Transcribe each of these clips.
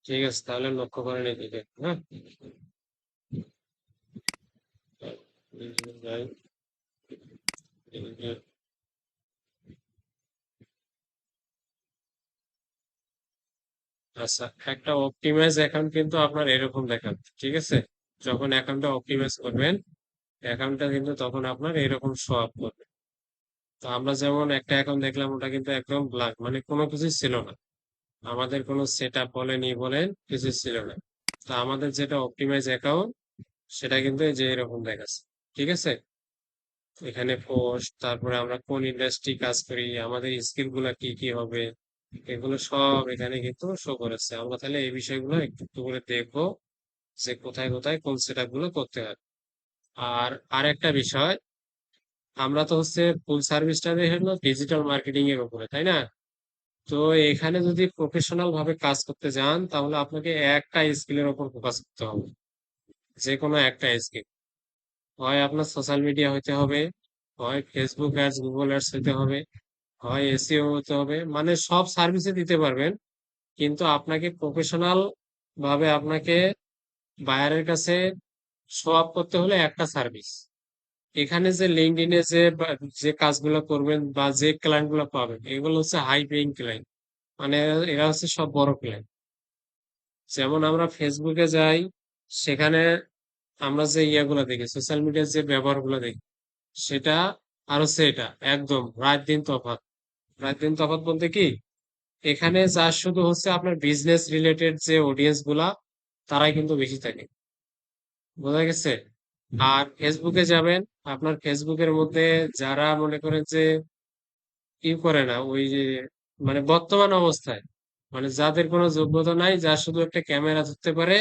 ঠিক আছে, তাহলে লক্ষ্য করেন এদিকে। হ্যাঁ, যাই, এই- আচ্ছা, একটা অপটিমাইজ অ্যাকাউন্ট কিন্তু আপনার এরকম দেখাবে, ঠিক আছে? যখন অ্যাকাউন্টটা অপটিমাইজ করবেন, অ্যাকাউন্টটা কিন্তু তখন আপনার এরকম শো আপ করবে। তো আমরা যেমন একটা অ্যাকাউন্ট দেখলাম, ওটা কিন্তু একদম ব্ল্যাঙ্ক, মানে কোনো কিছু ছিল না, আমাদের কোনো সেট আপ বলেন ই বলেন কিছু ছিল না। তো আমাদের যেটা অপটিমাইজ অ্যাকাউন্ট, সেটা কিন্তু এই যে এরকম দেখাচ্ছে, ঠিক আছে? এখানে পোস্ট, তারপরে আমরা কোন ইন্ডাস্ট্রি কাজ করি, আমাদের স্কিল গুলা কি কি হবে, এগুলো সব এখানে কিন্তু শো করেছে। আমরা তাহলে এই বিষয়গুলো একটু একটু করে দেখবো, যে কোথায় কোথায় কোন সেট আপ গুলো করতে হয়। আর আরেকটা বিষয়, আমরা তো হচ্ছে ফুল সার্ভিসটা হলো ডিজিটাল মার্কেটিং এর উপরে, তাই না? তো এখানে যদি প্রফেশনাল ভাবে কাজ করতে যান, তাহলে আপনাকে একটা স্কিলের উপর ফোকাস করতে হবে, যে কোনো একটা স্কিল। হয় আপনার সোশ্যাল মিডিয়া হইতে হবে, হয় ফেসবুক অ্যাডস, গুগল অ্যাডস হইতে হবে, হয় এসইও হতে হবে, মানে সব সার্ভিসে দিতে পারবেন। কিন্তু আপনাকে প্রফেশনাল ভাবে আপনাকে বায়ারের কাছে শো আপ করতে হলে একটা সার্ভিস। এখানে যে লিঙ্কডইনে যে কাজগুলো করবেন বা যে ক্লায়েন্ট গুলো পাবেন, এগুলো হচ্ছে হাই পেইং ক্লায়েন্ট, মানে এরা হচ্ছে সব বড় ক্লায়েন্ট। যেমন আমরা ফেসবুকে যাই, সেখানে আমরা যে ইয়াগুলো দেখি, সোশ্যাল মিডিয়ার যে ব্যবহারগুলো দেখি, সেটা আর হচ্ছে এটা একদম রাত দিন তফাৎ। রাত দিন তফাৎ বলতে কি, এখানে যা শুধু হচ্ছে আপনার বিজনেস রিলেটেড যে অডিয়েন্স গুলা, তারাই কিন্তু বেশি থাকে, বোঝা গেছে? আর ফেসবুকে যাবেন, আপনার ফেসবুকের মধ্যে যারা মনে করেন যে কি করে না, ওই যে মানে বর্তমান অবস্থায়, মানে যাদের কোনো যোগ্যতা নাই, যা শুধু একটা ক্যামেরা ধরতে পারে,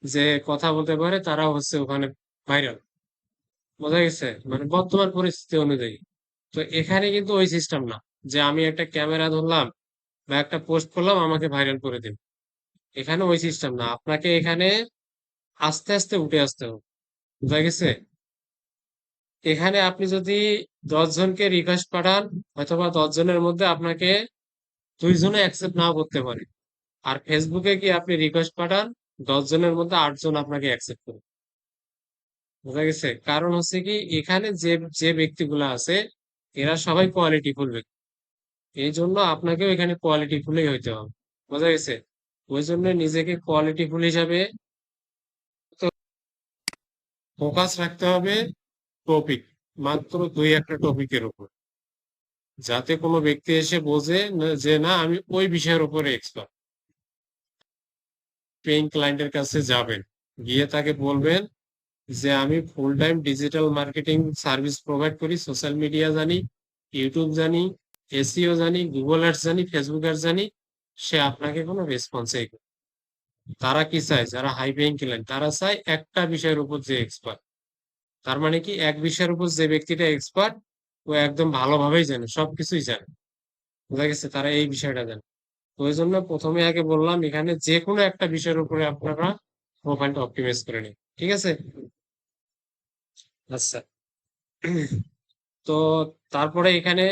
যে কথা বলতে পারে, তারা হচ্ছে ওখানে ভাইরাল, বোঝা গেছে? মানে বর্তমান পরিস্থিতি অনুযায়ী। তো এখানে কিন্তু ওই সিস্টেম না, যে আমি একটা ক্যামেরা ধরলাম বা একটা পোস্ট করলাম আমাকে ভাইরাল করে দিন। এখানে ওই সিস্টেম না, আপনাকে এখানে আস্তে আস্তে উঠে আসতে হবে, বুঝা গেছে? এখানে আপনি যদি 10 জনকে রিকোয়েস্ট পাঠান, অথবা 10 জনের মধ্যে আপনাকে 2 জনে অ্যাকসেপ্ট নাও করতে পারে। আর ফেসবুকে কি আপনি রিকোয়েস্ট পাঠান, 10 জনের মধ্যে 8 জন আপনাকে অ্যাকসেপ্ট করবে, বুঝা গেছে? কারণ হচ্ছে কি, এখানে যে যে ব্যক্তিগুলো আছে, এরা সবাই কোয়ালিটিফুল ব্যক্তি। এই জন্য আপনাকেও এখানে কোয়ালিটিফুলই হইতে হবে, বোঝা গেছে? ওই জন্য নিজেকে কোয়ালিটিফুল হিসাবে ফোকাস রাখতে হবে টপিক, মাত্র দুই একটা টপিকের উপর, যাতে কোনো ব্যক্তি এসে বোঝে যে না, আমি ওই বিষয়ের উপরে এক্সপার্ট। পেইং ক্লায়েন্টের কাছে যাবেন, গিয়ে তাকে বলবেন যে আমি full time digital marketing service provide করি, সোশ্যাল মিডিয়া জানি, ইউটিউব জানি, এসইও জানি, গুগল অ্যাডস জানি, ফেসবুক অ্যাডস জানি। সে আপনাকে কোনো রেসপন্সই, তারা কি চায়, যারা হাই পেইং ক্লায়েন্ট, তারা চায় একটা বিষয়ের উপর যে এক্সপার্ট। তার মানে কি, এক বিষয়ের উপর যে ব্যক্তিটা এক্সপার্ট, ও একদম ভালোভাবেই জানে, সবকিছুই জানে, বোঝা গেছে? তারা এই বিষয়টা জানে। তো ওই জন্য প্রথমে আগে বললাম, এখানে যে কোনো একটা বিষয়ের উপরে আপনারা প্রোফাইলটা অপটিমাইজ করে নিন, ঠিক আছে? আচ্ছা, তো তারপরে এখানে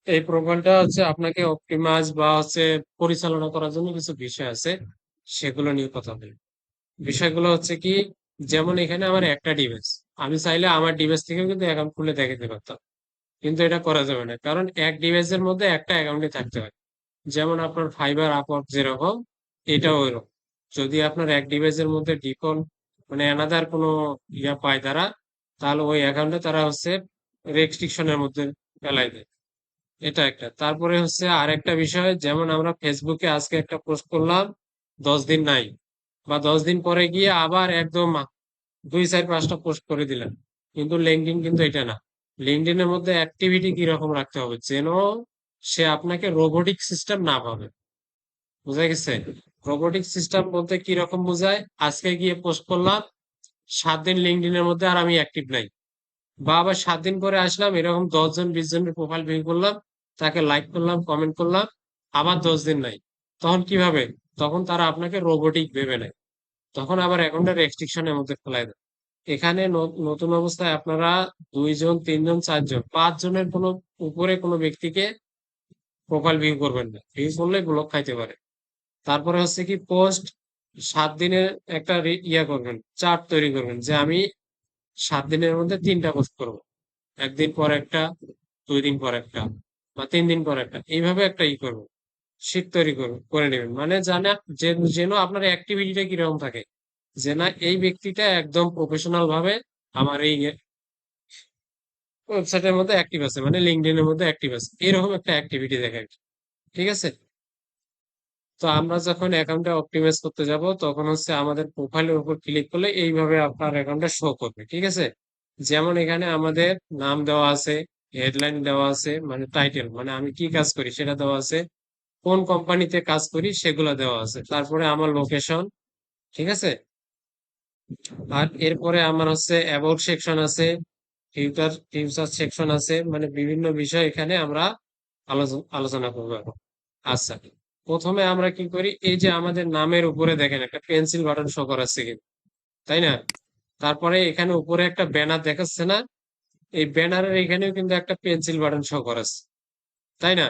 এই প্রোফাইলটা হচ্ছে আপনাকে অপটিমাইজ বা হচ্ছে পরিচালনা করার জন্য কিছু বিষয় আছে, সেগুলো নিয়ে কথা বলি। বিষয়গুলো হচ্ছে কি, যেমন এখানে আমার একটা ডিভাইস, আমি চাইলে আমার ডিভাইস থেকেও কিন্তু অ্যাকাউন্ট খুলে দেখাতে পারতাম, কিন্তু এটা করা যাবে না, কারণ এক ডিভাইসের মধ্যে একটা অ্যাকাউন্টে থাকতে হয়। যেমন আপনার ফাইবার আপওয়ার্ক যেরকম, এটাও ওইরকম। যদি আপনার এক ডিভাইসের মধ্যে ডিফল্ট মানে অ্যানাদার কোনো ইয়া পায় তারা, তাহলে ওই অ্যাকাউন্টে তারা হচ্ছে রেস্ট্রিকশনের মধ্যে ফেলাই দেয়। এটা একটা। তারপরে হচ্ছে আরেকটা বিষয়, যেমন আমরা ফেসবুকে আজকে একটা পোস্ট করলাম, 10 দিন নাই, বা 10 দিন পরে গিয়ে আবার একদম 2 4 5টা পোস্ট করে দিলেন। কিন্তু লিঙ্কডইন কিন্তু এটা না। লিঙ্কডইনের মধ্যে অ্যাক্টিভিটি কি রকম রাখতে হবে, যেন সে আপনাকে রোবোটিক সিস্টেম না ভাবে, বুঝা গেছে? রোবোটিক সিস্টেম বলতে কি রকম বোঝায়, আজকে গিয়ে পোস্ট করলাম, 7 দিন লিঙ্কডইনের মধ্যে আর আমি অ্যাক্টিভ নাই, বা আবার 7 দিন পরে আসলাম, এরকম 10 জন 20 জনের প্রোফাইল ভিউ করলাম, তাকে লাইক করলাম, কমেন্ট করলাম, আবার 10 দিন নাই। তখন কি ভাবে? তখন তারা আপনাকে রোবোটিক ভেবে নেয়, তখন আবার অ্যাকাউন্টটা রেস্ট্রিকশনের মধ্যে ফেলায় দেয়। এখানে নতুন অবস্থায় আপনারা 2 জন 3 জন 4 জন 5 জনের কোনো উপরে কোনো ব্যক্তিকে প্রোফাইল ভিউ করবেন না, ভিউ করলে ব্লক খাইতে পারে। তারপরে হচ্ছে কি পোস্ট 7 দিনের একটা ইয়া করবেন, চার্ট তৈরি করবেন যে আমি 7 দিনের মধ্যে 3টা পোস্ট করবো। একদিন পর একটা, 2 দিন পর একটা, বা 3 দিন পর একটা, এইভাবে একটা করবেন, শীট তৈরি করবেন, করে নেবেন। মানে জানা যে যেন আপনার অ্যাক্টিভিটিটা কিরকম থাকে, যে না এই ব্যক্তিটা একদম প্রফেশনাল ভাবে আমার এই ওয়েবসাইটের মধ্যে অ্যাক্টিভ আছে, মানে লিঙ্কডইন এর মধ্যে অ্যাক্টিভ আছে, এরকম একটা অ্যাক্টিভিটি দেখেন। ঠিক আছে? তো আমরা যখন অ্যাকাউন্টটা অপটিমাইজ করতে যাব তখন হচ্ছে আমাদের প্রোফাইলের উপর ক্লিক করলে এইভাবে আপনার অ্যাকাউন্টটা শো করবে। ঠিক আছে? যেমন এখানে আমাদের নাম দেওয়া আছে, হেডলাইন দেওয়া আছে, মানে টাইটেল, মানে আমি কি কাজ করি সেটা দেওয়া আছে, কোন কোম্পানিতে কাজ করি সেগুলো দেওয়া আছে, তারপরে আমার লোকেশন। ঠিক আছে? আর এরপরে আমার হচ্ছে অ্যাবাউট সেকশন আছে, ফিউচার সেকশন আছে, মানে বিভিন্ন বিষয় এখানে আমরা আলোচনা করবো এখন। আচ্ছা, প্রথমে আমরা কি করি, এই যে আমাদের নামের উপরে দেখেন একটা পেন্সিল বাটন শো করাচ্ছে কিন্তু, তাই না? তারপরে এখানে উপরে একটা ব্যানার দেখাচ্ছে না, এই ব্যানারের এখানেও কিন্তু একটা পেন্সিল বাটন শো করাচ্ছে, তাই না?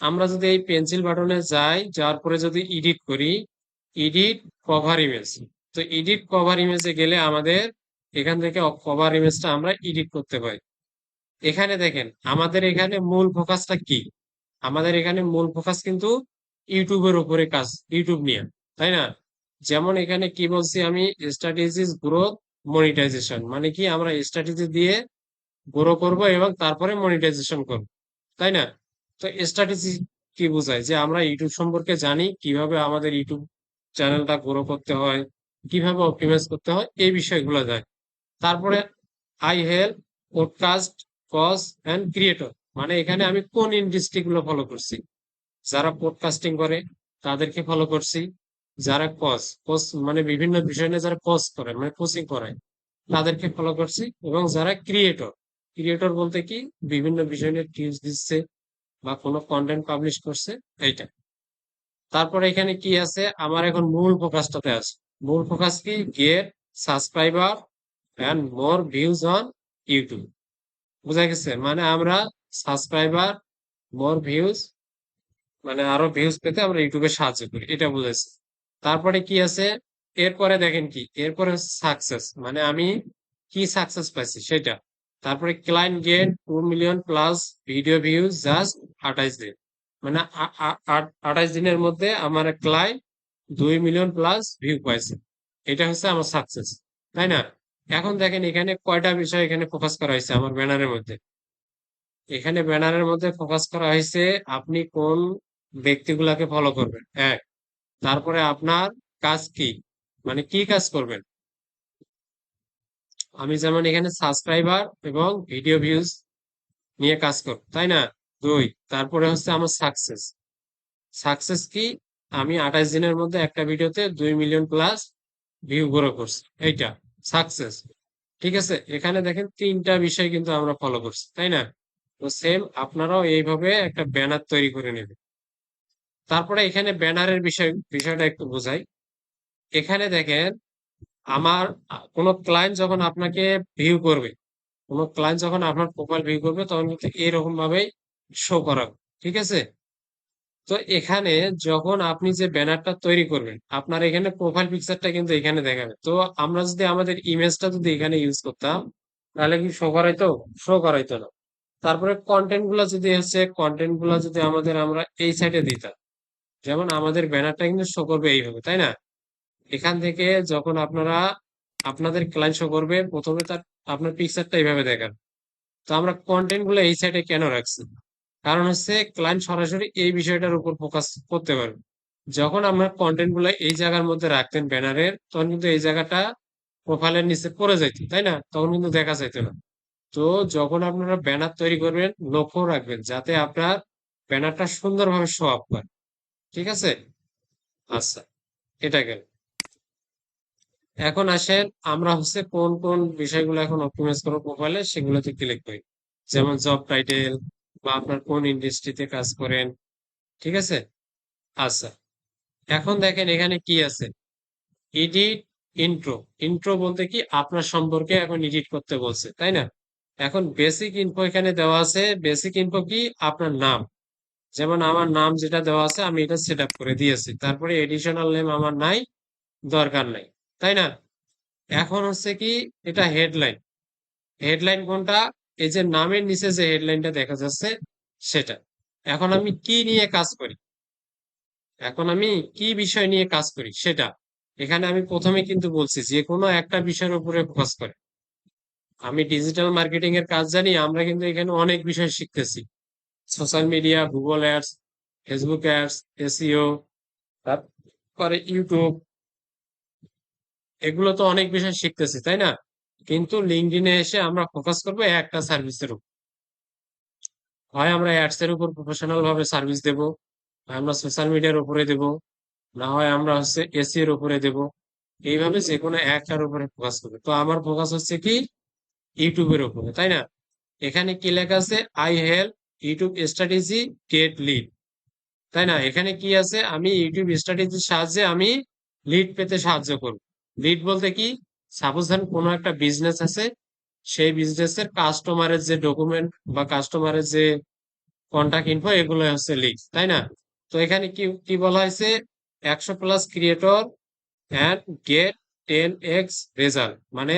আমরা যদি এই পেন্সিল বাটনে যাই, যাওয়ার পরে যদি এডিট করি, এডিট কভার ইমেজ, তো এডিট কভার ইমেজে গেলে আমাদের এখান থেকে কভার ইমেজটা আমরা এডিট করতে পারি। এখানে দেখেন আমাদের এখানে মূল ফোকাসটা কি, আমাদের এখানে মূল ফোকাস কিন্তু ইউটিউবের উপরে কাজ, ইউটিউব নিয়ে, তাই না? যেমন এখানে কি বলছি আমি, স্ট্র্যাটেজিস গ্রোথ মনিটাইজেশন, মানে কি আমরা স্ট্র্যাটেজি দিয়ে গ্রো করব এবং তারপরে মনিটাইজেশন করব, তাই না? তো স্ট্র্যাটেজি কি বোঝায়, যে আমরা ইউটিউব সম্পর্কে জানি, কিভাবে আমাদের ইউটিউব চ্যানেলটা গ্রো করতে হয়, কিভাবে অপটিমাইজ করতে হয়, এই বিষয়গুলো যায়। তারপরে I help podcast coaches and creator, মানে এখানে আমি কোন ইন্ডাস্ট্রি গুলো ফলো করছি, যারা পডকাস্টিং করে তাদেরকে ফলো করছি, যারা কজ মানে বিভিন্ন বিষয় নিয়ে যারা কজ করে মানে কোচিং করায় তাদেরকে ফলো করছি, এবং যারা ক্রিয়েটর, ক্রিয়েটর বলতে কি বিভিন্ন বিষয় নিয়ে টিপস দিচ্ছে বা কোনো কন্টেন্ট পাবলিশ করছে, এইটা। তারপরে এখানে কি আছে, আমার এখন মূল ফোকাসটাতে আছে। মূল ফোকাস কি, get subscriber and more views on YouTube. বুঝা গেছে? মানে আমরা সাবস্ক্রাইবার, মোর ভিউজ, মানে আরো ভিউজ পেতে আমরা ইউটিউবে সাহায্য করি, এটা বুঝেছি। তারপরে কি আছে, এরপরে দেখেন কি, এরপরে সাকসেস, মানে আমি কি সাকসেস পাইছি সেটা। তারপরে client get 2 million plus video views just 28 দিন, মানে 28 দিনের মধ্যে আমার ক্লায়েন্ট 2 মিলিয়ন প্লাস ভিউ পাইছে, এটা হচ্ছে আমার সাকসেস, তাই না? এখন দেখেন এখানে কয়টা বিষয় এখানে ফোকাস করা হয়েছে আমার ব্যানারের মধ্যে। এখানে ব্যানারের মধ্যে ফোকাস করা হয়েছে আপনি কোন ব্যক্তিগুলাকে ফলো করবেন, এক। তারপরে আপনার কাজ কি, মানে কি কাজ করবেন, আমি যেমন এখানে সাবস্ক্রাইবার এবং ভিডিও ভিউজ নিয়ে কাজ করব, তাই না? দুই, তারপরে হচ্ছে আমার সাকসেস, সাকসেস কি, আমি 28 দিনের মধ্যে একটা ভিডিওতে 2 মিলিয়ন প্লাস ভিউ গ্রো করছি, এইটা সাকসেস। ঠিক আছে? এখানে দেখেন 3টা বিষয় কিন্তু আমরা ফলো করছি, তাই না? তো সেম আপনারাও এইভাবে একটা ব্যানার তৈরি করে নেবেন। তারপরে এখানে ব্যানারের বিষয়টা একটু বোঝাই। এখানে দেখেন আমার কোনো ক্লায়েন্ট যখন আপনাকে ভিউ করবে, কোনো ক্লায়েন্ট যখন আপনার প্রোফাইল ভিউ করবে তখন কিন্তু এরকম ভাবেই শো করা, ঠিক আছে? তো এখানে যখন আপনি যে ব্যানারটা তৈরি করবেন আপনার এখানে প্রোফাইল পিকচারটা কিন্তু এখানে দেখাবে। তো আমরা যদি আমাদের ইমেজটা যদি এখানে ইউজ করতাম তাহলে কি শো করাইতো? শো করাইতো না। তারপরে কন্টেন্ট গুলা যদি আমাদের আমরা এই সাইডে দিতাম, যেমন আমাদের ব্যানারটা কিন্তু শো করবে এইভাবে, তাই না? এখান থেকে যখন আপনারা আপনাদের ক্লায়েন্ট শো করবে প্রথমে তার আপনার পিকচারটা এইভাবে দেখান। তো আমরা কন্টেন্ট গুলো এই সাইডে কেন রাখছি, কারণ হচ্ছে ক্লায়েন্ট সরাসরি এই বিষয়টার উপর ফোকাস করতে পারবে। যখন আমরা কন্টেন্ট গুলো এই জায়গার মধ্যে রাখতেন ব্যানারের, তখন কিন্তু এই জায়গাটা প্রোফাইলের নিচে পড়ে যাইত, তাই না? তখন কিন্তু দেখা যাইতো না। তো যখন আপনারা ব্যানার তৈরি করবেন লক্ষ্য রাখবেন যাতে আপনার ব্যানারটা সুন্দরভাবে শো আপ করে। ঠিক আছে? আচ্ছা, এটা গেল। এখন আসেন আমরা হচ্ছে কোন কোন বিষয়গুলো এখন অপটিমাইজ করবো প্রোফাইলে, সেগুলোতে ক্লিক করি। যেমন জব টাইটেল, বা আপনার কোন ইন্ডাস্ট্রিতে কাজ করেন। ঠিক আছে? আচ্ছা, এখন দেখেন এখানে কি আছে, এডিট ইন্ট্রো। ইন্ট্রো বলতে কি আপনার সম্পর্কে এখন এডিট করতে বলছে, তাই না? এখন বেসিক ইনফো এখানে দেওয়া আছে, বেসিক ইনফো কি, আপনার নাম, যেমন আমার নাম যেটা দেওয়া আছে আমি এটা সেট আপ করে দিয়েছি, তারপরে এডিশনাল নেম আমার নাই, দরকার নাই, তাই না? এখন হচ্ছে কি, এটা হেডলাইন। হেডলাইন কোনটা? এই যে নামের নিচে যে হেডলাইনটা দেখা যাচ্ছে সেটা। এখন আমি কি নিয়ে কাজ করি, এখন আমি কি বিষয় নিয়ে কাজ করি সেটা। এখানে আমি প্রথমে কিন্তু বলছি যে কোনো একটা বিষয়ের উপরে ফোকাস করে। আমি ডিজিটাল মার্কেটিং এর কাজ জানি, আমরা কিন্তু এখানে অনেক বিষয় শিখতেছি। Social media, Google ads, Facebook ads, SEO, তারপরে ইউটিউব, এগুলো তো অনেক বিষয় শিখতেছি, তাই না? কিন্তু লিঙ্কডইনে এসে আমরা ফোকাস করবো একটা সার্ভিসের উপর। হয় আমরা অ্যাডস এর উপর প্রফেশনাল ভাবে সার্ভিস দেব, হয় আমরা সোশ্যাল মিডিয়ার উপরে দেব, না হয় আমরা হচ্ছে এসি এর উপরে দেব। এইভাবে যে কোনো একটার উপরে ফোকাস করবে। তো আমার ফোকাস হচ্ছে কি, ইউটিউবের উপরে, তাই না? এখানে কি লেখা আছে? I help YouTube strategy get lead, তাই না? এখানে কি আছে? আমি ইউটিউব স্ট্র্যাটেজির সাহায্যে আমি লিড পেতে সাহায্য করব। লিড বলতে কি? সাপোজ ধরেন কোনো একটা বিজনেস আছে, সেই বিজনেসের কাস্টমারের যে ডকুমেন্ট বা কাস্টমারের যে কন্টাক্ট ইনফো, এগুলো হচ্ছে লিড, তাই না? তো এখানে কি কি বলা হয়েছে? 100+ creator and get 10x result, মানে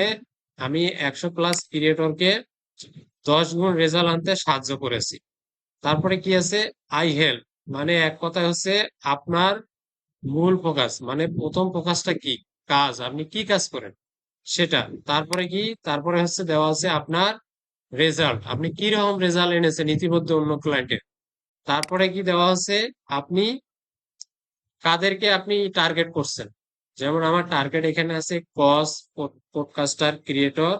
আমি 100+ ক্রিয়েটরকে 10 গুণ রেজাল্ট আনতে সাহায্য করেছি। তারপরে কি আছে? আই হেল্প, মানে এক কথায় হচ্ছে আপনার মূল ফোকাস, মানে প্রথম ফোকাসটা কি, কাজ, আপনি কি কাজ করেন সেটা। তারপরে কি, তারপরে হচ্ছে দেওয়া আছে আপনার রেজাল্ট, আপনি কি রকম রেজাল্ট এনেছেন ইতিমধ্যে অন্য ক্লায়েন্টের। তারপরে কি দেওয়া আছে, আপনি কাদেরকে আপনি টার্গেট করছেন। যেমন আমার টার্গেট এখানে আছে কস, পডকাস্টার, ক্রিয়েটর,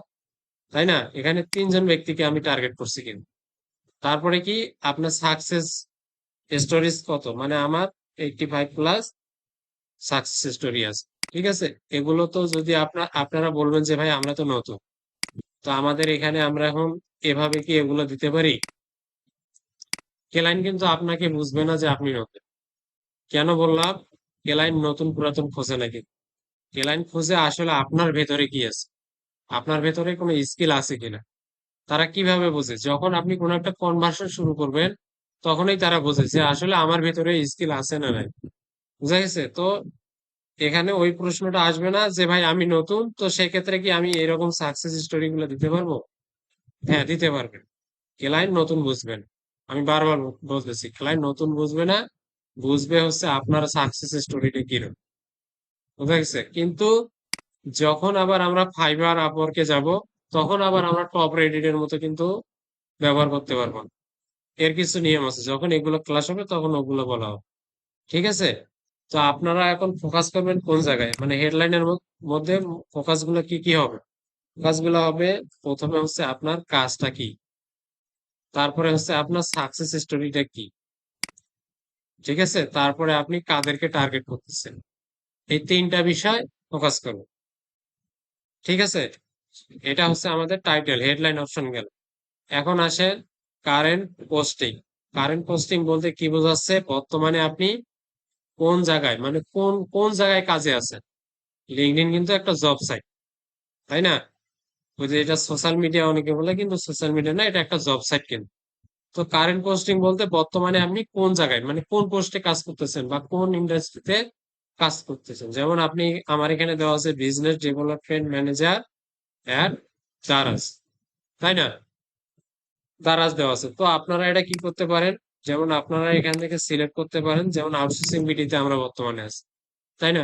তাই না? এখানে 3 জন ব্যক্তিকে আমি টার্গেট করছি কিন্তু। তারপরে কি, আপনার সাকসেস স্টোরিজ কত, মানে আমার 85+ সাকসেস স্টোরি আছে। ঠিক আছে? এগুলো তো যদি আপনারা বলবেন যে ভাই আমরা তো নতুন, তো আমাদের এখানে আমরা এখন এভাবে কি এগুলো দিতে পারি? ক্লায়েন্ট কিন্তু আপনাকে বুঝবে না যে আপনি নতুন। কেন বললাম? ক্লায়েন্ট নতুন পুরাতন খোঁজে নাকি, ক্লায়েন্ট খোঁজে আসলে আপনার ভেতরে কি আছে, আপনার ভেতরে কোনো স্কিল আছে কিনা। তারা কিভাবে বোঝে? যখন আপনি কোনো একটা কনভার্সন শুরু করবেন, তখনই তারা বোঝে যে আসলে আমার ভেতরে স্কিল আছে না নাই। বুঝা গেছে? তো এখানে ওই প্রশ্নটা আসবে না যে ভাই আমি নতুন, তো সেক্ষেত্রে কি আমি এরকম সাকসেস স্টোরি গুলো দিতে পারবো? হ্যাঁ, দিতে পারবেন। ক্লায়েন্ট নতুন বুঝবেন, আমি বারবার বলতেছি, ক্লায়েন্ট নতুন বুঝবে না, বুঝবে হচ্ছে আপনার সাকসেস স্টোরিটা কিরকম। বুঝা গেছে? কিন্তু যখন আবার আমরা ফাইবার আপওয়ার্কে যাব, তখন আবার আমরা টপ রেডিটের মতো কিন্তু ব্যবহার করতে পারবো না। এর কিছু নিয়ম আছে, যখন এগুলো ক্লাস হবে তখন ওগুলো বলা হবে। ঠিক আছে? তো আপনারা এখন ফোকাস করবেন কোন জায়গায়, মানে হেডলাইনের মধ্যে ফোকাস গুলো কি কি হবে? ফোকাস গুলো হবে, প্রথমে হচ্ছে আপনার কাজটা কি, তারপরে হচ্ছে আপনার সাকসেস স্টোরিটা কি, ঠিক আছে, তারপরে আপনি কাদেরকে টার্গেট করতেছেন। এই 3টা বিষয় ফোকাস করুন। ঠিক আছে? এটা হচ্ছে আমাদের টাইটেল, হেডলাইন অপশন গেল। এখন আসেন কারেন্ট পোস্টিং। কারেন্ট পোস্টিং বলতে কি বোঝাচ্ছে? বর্তমানে আপনি কোন জায়গায়, মানে কোন কোন জায়গায় কাজে আছেন। লিঙ্কডইন কিন্তু একটা জব সাইট, তাই না? ওই যে এটা সোশ্যাল মিডিয়া অনেকে বলে, কিন্তু সোশ্যাল মিডিয়া না, এটা একটা জব সাইট কিন্তু। তো কারেন্ট পোস্টিং বলতে বর্তমানে আপনি কোন জায়গায়, মানে কোন পোস্টে কাজ করতেছেন বা কোন ইন্ডাস্ট্রিতে কাজ করতেছেন। যেমন আপনি, আমার এখানে দেওয়া আছে বিজনেস ডেভেলপমেন্ট ম্যানেজার এট দারাজ, তাই না? দারাজ দেওয়া আছে। তো আপনারা এটা কি করতে পারেন? যেমন আপনারা এখান থেকে সিলেক্ট করতে পারেন, যেমন আউটসোর্সিং বিডিতে আমরা বর্তমানে আছি, তাই না?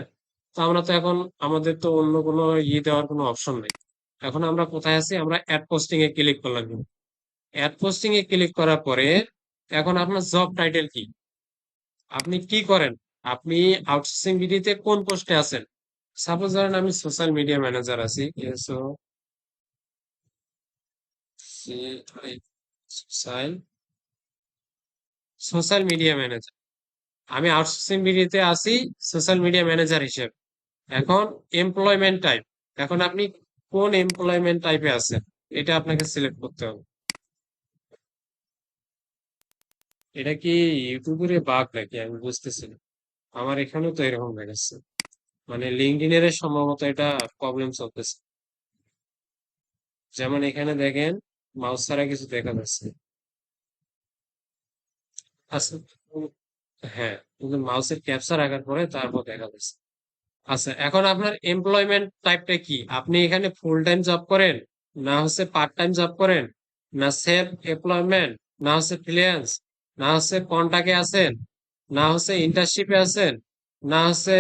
তো আমরা তো এখন, আমাদের তো অন্য কোনো দেওয়ার কোনো অপশন নেই। এখন আমরা কোথায় আছি? আমরা অ্যাড পোস্টিং এ ক্লিক করলাম। অ্যাড পোস্টিং এ ক্লিক করার পরে এখন আপনার জব টাইটেল কি, আপনি কি করেন, আপনি আউটসোর্সিং বিডিতে কোন পোস্টে আছেন। সাপোজ ধরেন আমি সোশ্যাল মিডিয়া ম্যানেজার আছি, সোশ্যাল সোশ্যাল মিডিয়া ম্যানেজার, আমি আউটসোর্সিং বিডিতে আছি সোশ্যাল মিডিয়া ম্যানেজার হিসেবে। এখন এমপ্লয়মেন্ট টাইপ, এখন আপনি কোন এমপ্লয়মেন্ট টাইপে আছেন, এটা আপনাকে সিলেক্ট করতে হবে। এটা কি ইউটিউবের বাগ নাকি আমি বুঝতেছি না, আমার এখানেও তো এরকম দেখাচ্ছে, মানে লিঙ্কডইনের সম্ভবত এটা প্রবলেম চলতেছে। যেমন এখানে দেখেন, মাউস ছাড়া কিছু দেখা যাচ্ছে। আচ্ছা, হ্যাঁ, কিন্তু মাউসের ক্যাপচা রাখার পরে তারপর দেখা যাচ্ছে। আচ্ছা, এখন আপনার এমপ্লয়মেন্ট টাইপটা কি? আপনি এখানে ফুল টাইম জব করেন, না হচ্ছে পার্ট টাইম জব করেন, না সেলফ এমপ্লয়মেন্ট, না হচ্ছে ফ্রিল্যান্স, না হচ্ছে কন্ট্রাক্টে আছেন, না হচ্ছে ইন্টার্নশিপে আছেন, না হচ্ছে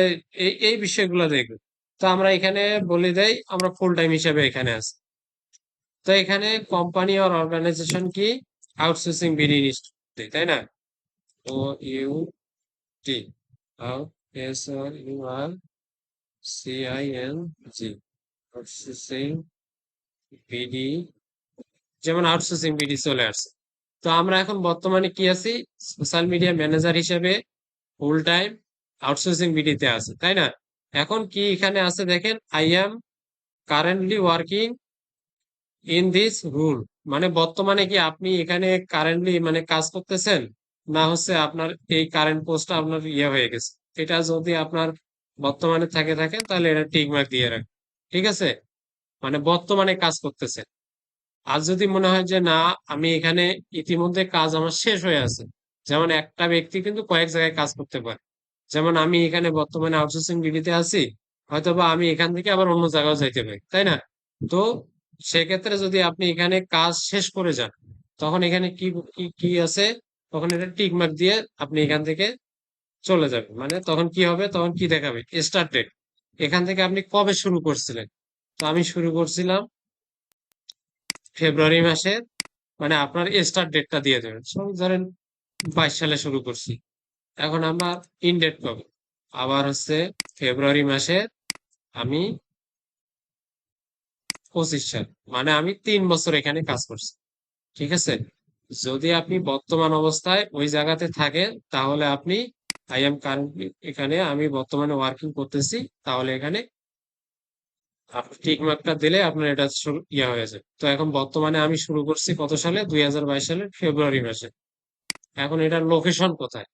এই বিষয়গুলো দেখবেন। তো আমরা এখানে বলে দেই আমরা ফুল টাইম হিসেবে এখানে আছি। তো এখানে কোম্পানি আর অর্গানাইজেশন কি আউটসোর্সিং বিডি দেয়, তাই না? O U T, out S R U R C I N G, outsourcing BD, যেমন আউটসোর্সিং বিডি চলে আসছে। তো আমরা এখন বর্তমানে কি আছি? সোশ্যাল মিডিয়া ম্যানেজার হিসেবে ফুল টাইম আউটসোর্সিং বিডিতে আছে, তাই না? এখন কি এখানে আছে দেখেন, I am currently working in this rule. মানে বর্তমানে কি আপনি এখানে কারেন্টলি মানে কাজ করতেছেন, না হচ্ছে আপনার এই কারেন্ট পোস্টটা আপনার ইয়ে হয়ে গেছে? এটা যদি আপনার বর্তমানে থাকেন তাহলে এটা টিক মার্ক দিয়ে রাখেন। ঠিক আছে, মানে বর্তমানে কাজ করতেছেন। আর যদি মনে হয় যে না, আমি এখানে ইতিমধ্যে কাজ আমার শেষ হয়ে আছে, যেমন একটা ব্যক্তি কিন্তু কয়েক জায়গায় কাজ করতে পারে। যেমন আমি এখানে বর্তমানে আউটসোর্সিং ডিগ্রিতে আছি, হয়তোবা আমি এখান থেকে আবার অন্য জায়গাও যাইতে পারি, তাই না? তো সেক্ষেত্রে যদি আপনি এখানে কাজ শেষ করে যান, তখন এখানে কি কি কি আছে, তখন এটা টিক মার্ক দিয়ে আপনি এখান থেকে চলে যাবেন। মানে তখন কি হবে, তখন কি দেখাবে, স্টার্ট ডেট। এখান থেকে আপনি কবে শুরু করছিলেন? তো আমি শুরু করছিলাম ফেব্রুয়ারি মাসে, মানে আপনার স্টার্ট ডেটটা দিয়ে দেবেন। সব ধরেন 22 সালে শুরু করছি, এখন আমার ইন ডেট পাবো আবার হচ্ছে ফেব্রুয়ারি মাসে, আমি 25 সাল, মানে আমি 3 বছর এখানে কাজ করছি। ঠিক আছে, যদি আপনি বর্তমান অবস্থায় ওই জায়গাতে থাকেন তাহলে আপনি আই এম কারেন্টলি, এখানে আমি বর্তমানে ওয়ার্কিং করতেছি, তাহলে এখানে আপনি টিক মার্কটা দিলে আপনার এটা শুরু ইয়ে হয়ে যাবে। তো এখন বর্তমানে আমি শুরু করছি কত সালে, 2022 সালের ফেব্রুয়ারি মাসে। এখন এটার লোকেশন কোথায়?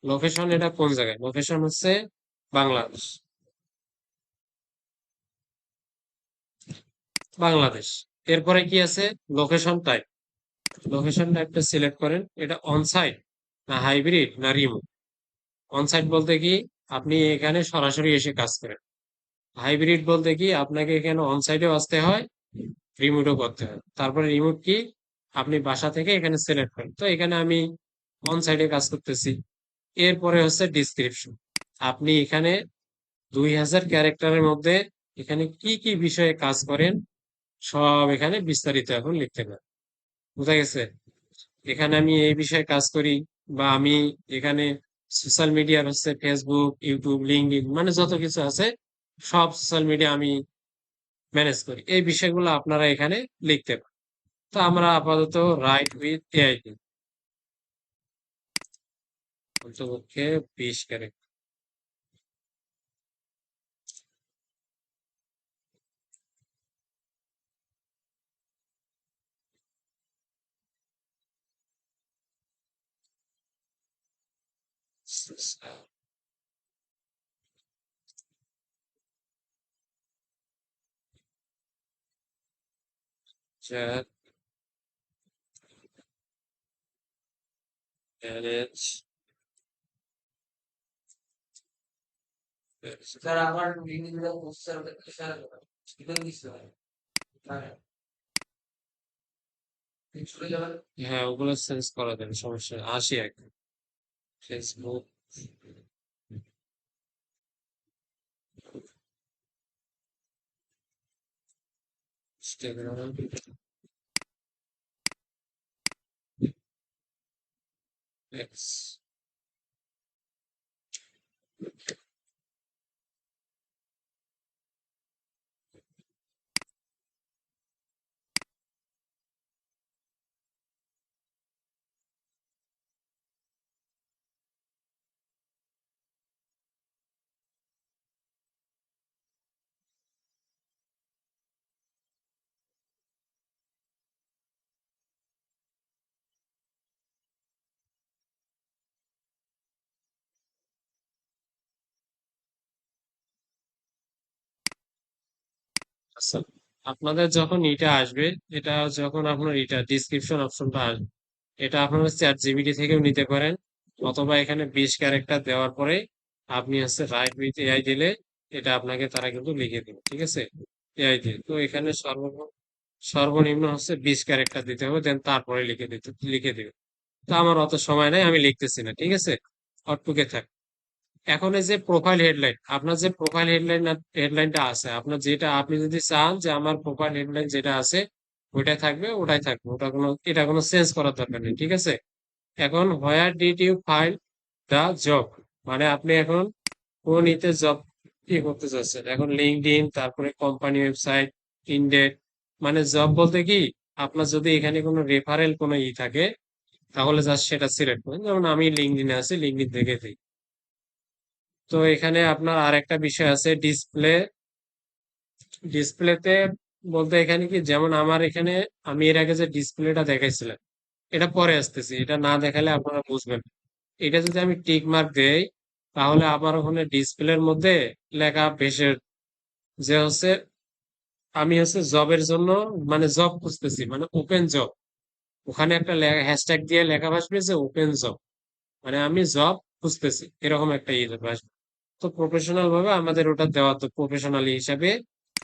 লোকেশন এটা কোন জায়গায়? লোকেশন হচ্ছে বাংলাদেশ। বাংলাদেশ। এরপরে কি আছে? Location type. লোকেশন টাইপটা সিলেক্ট করেন, এটা অন সাইট, না হাইব্রিড, না রিমোট। অন সাইট বলতে কি আপনি এখানে সরাসরি এসে কাজ করেন। হাইব্রিড বলতে কি আপনাকে এখানে অন সাইটেও আসতে হয়, রিমোটও করতে হয়। তারপরে রিমোট কি, আপনি বাসা থেকে এখানে সিলেক্ট করেন। তো এখানে আমি অন সাইটে কাজ করতেছি। এরপরে হচ্ছে ডিসক্রিপশন। আপনি এখানে 2000 ক্যারেক্টারের মধ্যে এখানে কি কি বিষয়ে কাজ করেন সব এখানে বিস্তারিত এখন লিখতে পারেন। বুঝা গেছে? এখানে আমি এই বিষয়ে কাজ করি, বা আমি এখানে সোশ্যাল মিডিয়ার হচ্ছে ফেসবুক, ইউটিউব, লিঙ্কডইন, মানে যত কিছু আছে সব সোশ্যাল মিডিয়া আমি ম্যানেজ করি। এই বিষয়গুলো আপনারা এখানে লিখতে পারেন। তো আমরা আপাতত রাইট উইথ এআই দিই, অন্তপক্ষে 20 ক্যারেক্টার। চ্যাট, ম্যানেজ, স্যার আমার লিঙ্কগুলো স্যার স্যার স্টুডেন্ট দিচ্ছে হ্যাঁ চলে যাবেন। হ্যাঁ, ওগুলো চেঞ্জ করা যাবে, সমস্যা নেই। আসি একদম ফেসবুক, ইনস্টাগ্রাম, এক্স। আচ্ছা, আপনাদের যখন এটা আসবে, এটা যখন আপনার এটা ডিসক্রিপশন অপশনটা আসবে, এটা আপনারা চ্যাট জিপিটি থেকেও নিতে পারেন, অথবা এখানে 20 ক্যারেক্টার দেওয়ার পরে আপনি হচ্ছে রাইট উইথ এআই দিলে এটা আপনাকে তারা কিন্তু লিখে দেবে, ঠিক আছে, এআই দিয়ে। তো এখানে সর্বনিম্ন হচ্ছে 20 ক্যারেক্টার দিতে হবে, দেন তারপরে লিখে দিবে। তো আমার অত সময় নাই, আমি লিখতেছি না, ঠিক আছে, অটুকে থাক। এখন এই যে প্রোফাইল হেডলাইন, আপনার যে প্রোফাইল হেডলাইনটা আছে, আপনার যেটা আপনি যদি চান যে আমার প্রোফাইল হেডলাইন যেটা আছে ওইটাই থাকবে, ওটাই থাকবে, এটা কোনো চেঞ্জ করার দরকার নেই, ঠিক আছে। এখন where did you find the job, মানে আপনি এখন কোন ইতে জব কি করতে চাচ্ছেন, এখন লিঙ্কডইন, তারপরে কোম্পানি ওয়েবসাইট, ইনডেড, মানে জব বলতে কি, আপনার যদি এখানে কোনো রেফারেল কোনো থাকে তাহলে জাস্ট সেটা সিলেক্ট করেন, যেমন আমি লিঙ্কডইনে আছি, লিঙ্কডইন দেখে দিই। তো এখানে আপনার আর একটা বিষয় আছে, ডিসপ্লেতে বলতে এখানে কি, যেমন আমার এখানে আমি এর আগে যে ডিসপ্লেটা দেখাইছিলাম এটা পরে আসতেছি, এটা না দেখালে আপনারা বুঝবেন না। এটা যদি আমি টিক মার্ক দেই তাহলে আমার ওখানে ডিসপ্লের মধ্যে লেখা ভেসে, যে হচ্ছে আমি হচ্ছে জবের জন্য, মানে জব খুঁজতেছি, মানে ওপেন জব, ওখানে একটা হ্যাশট্যাগ দিয়ে লেখা আসবে যে ওপেন জব, মানে আমি জব খুঁজতেছি, এরকম একটা ইয়ে আসবে। তো প্রফেশনাল ভাবে আমাদের ওটা দেওয়া, তো প্রফেশনালি হিসাবে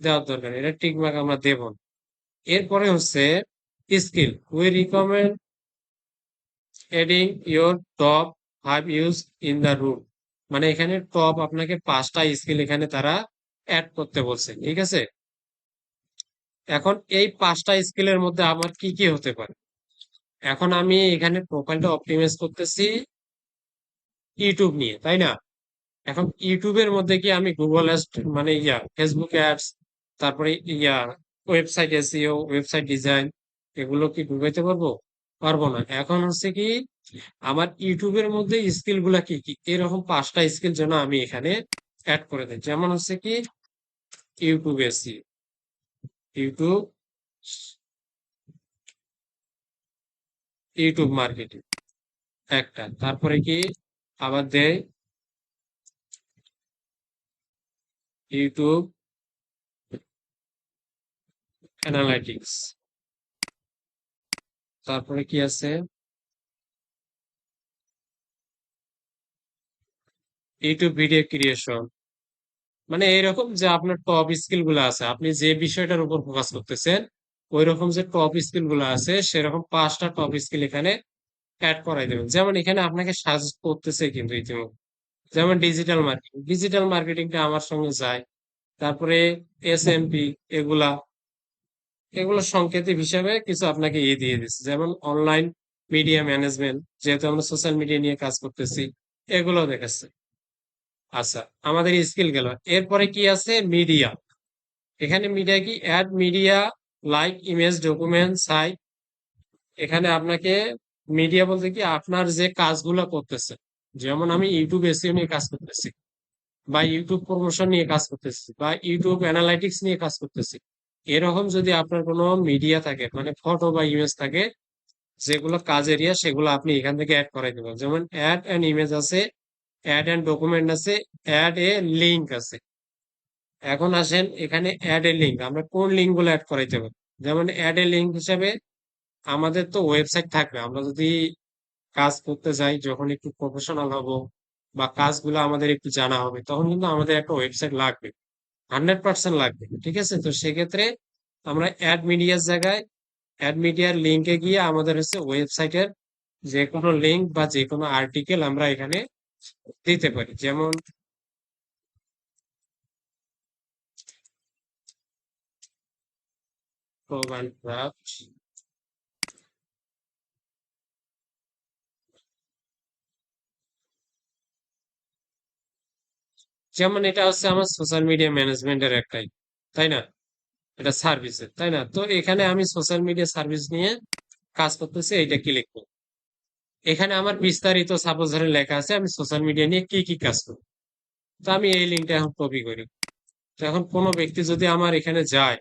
দেওয়ার দরকার, এটা টিক মার্ক আমরা দেব না। এরপরে হচ্ছে skill, we recommend adding your top 5 use in the room, মানে এখানে টপ আপনাকে 5টা স্কিল এখানে তারা অ্যাড করতে বলছে, ঠিক আছে। এখন এই 5টা স্কিলের মধ্যে আমার কি কি হতে পারে, এখন আমি এখানে প্রোফাইলটা অপটিমাইজ করতেছি ইউটিউব নিয়ে, তাই না। এখন ইউটিউবের মধ্যে কি আমি গুগল অ্যাডস, মানে ফেসবুক অ্যাডস, তারপরে ওয়েবসাইট এসইও, ওয়েবসাইট ডিজাইন, এগুলো কি ঢুকাইতে পারবো? পারবো না। এখন হচ্ছে কি, আমার ইউটিউবের মধ্যে স্কিল গুলা কি কি, এরকম 5টা স্কিল যেন আমি এখানে অ্যাড করে দিই, যেমন হচ্ছে কি YouTube SEO, YouTube YouTube marketing একটা, তারপরে কি আবার দেয় ইউটিউব অ্যানালাইটিক্স, তারপরে কি আছে ইউটিউব ভিডিও ক্রিয়েশন, মানে এরকম যে আপনার টপ স্কিল গুলো আছে, আপনি যে বিষয়টার উপর ফোকাস করতেছেন ওই রকম যে টপ স্কিল গুলো আছে সেরকম 5টা টপ স্কিল এখানে অ্যাড করাই দেবেন। যেমন এখানে আপনাকে সাজেস্ট করতেছে কিন্তু ইতিমধ্যে, যেমন ডিজিটাল মার্কেটিংটা আমার সঙ্গে যায়, তারপরে এসএমপি, এগুলা এগুলো সংকেতিক হিসাবে কিছু আপনাকে দিয়ে দিচ্ছে, যেমন অনলাইন মিডিয়া ম্যানেজমেন্ট, যেহেতু আমরা সোশ্যাল মিডিয়া নিয়ে কাজ করতেছি, এগুলো দেখাচ্ছে। আচ্ছা, আমাদের স্কিল গেল, এরপরে কি আছে মিডিয়া, এখানে মিডিয়া কি add media like image, document, site, এখানে আপনাকে মিডিয়া বলতে কি আপনার যে কাজগুলো করতেছে, যেমন আমি ইউটিউব এসইও নিয়ে কাজ করতেছি, বা ইউটিউব প্রমোশন নিয়ে কাজ করতেছি, বা ইউটিউব অ্যানালাইটিক্স নিয়ে কাজ করতেছি, এরকম যদি আপনার কোনো মিডিয়া থাকে, মানে ফটো বা ইমেজ থাকে, যেগুলো কাজ এরিয়া, সেগুলো আপনি এখান থেকে অ্যাড করাই দেবেন। যেমন অ্যাড অ্যান্ড ইমেজ আছে, অ্যাড অ্যান্ড ডকুমেন্ট আছে, অ্যাড এ লিঙ্ক আছে। এখন আসেন এখানে অ্যাড এ লিঙ্ক, আমরা কোন লিঙ্ক গুলো অ্যাড করাইতে পারি, যেমন অ্যাড এ লিঙ্ক হিসাবে আমাদের তো ওয়েবসাইট থাকবে, আমরা যদি কাজ করতে যাই, যখন একটু প্রফেশনাল হব বা কাজগুলো আমাদের একটু জানা হবে, তখন কিন্তু আমাদের একটা ওয়েবসাইট লাগবে, 100% লাগবে, ঠিক আছে। তো সেক্ষেত্রে আমরা অ্যাড মিডিয়ার জায়গায় অ্যাড মিডিয়ার লিঙ্কে গিয়ে আমাদের হচ্ছে ওয়েবসাইটের যে কোনো লিঙ্ক বা যে কোনো আর্টিকেল আমরা এখানে দিতে পারি, যেমন প্রোগ্রাম ক্রাফট, যেমন এটা হচ্ছে আমার সোশ্যাল মিডিয়া ম্যানেজমেন্টের একটাই, তাই না, এটা সার্ভিসের, তাই না। তো এখানে আমি সোশ্যাল মিডিয়া সার্ভিস নিয়ে কাজ করতেছি, এইটা ক্লিক করব। এখানে আমার বিস্তারিত সাপোজ ধরে লেখা আছে আমি সোশ্যাল মিডিয়া নিয়ে কি কি কাজ করি। তো আমি এই লিঙ্কটা এখন কপি করি। তো এখন কোনো ব্যক্তি যদি আমার এখানে যায়,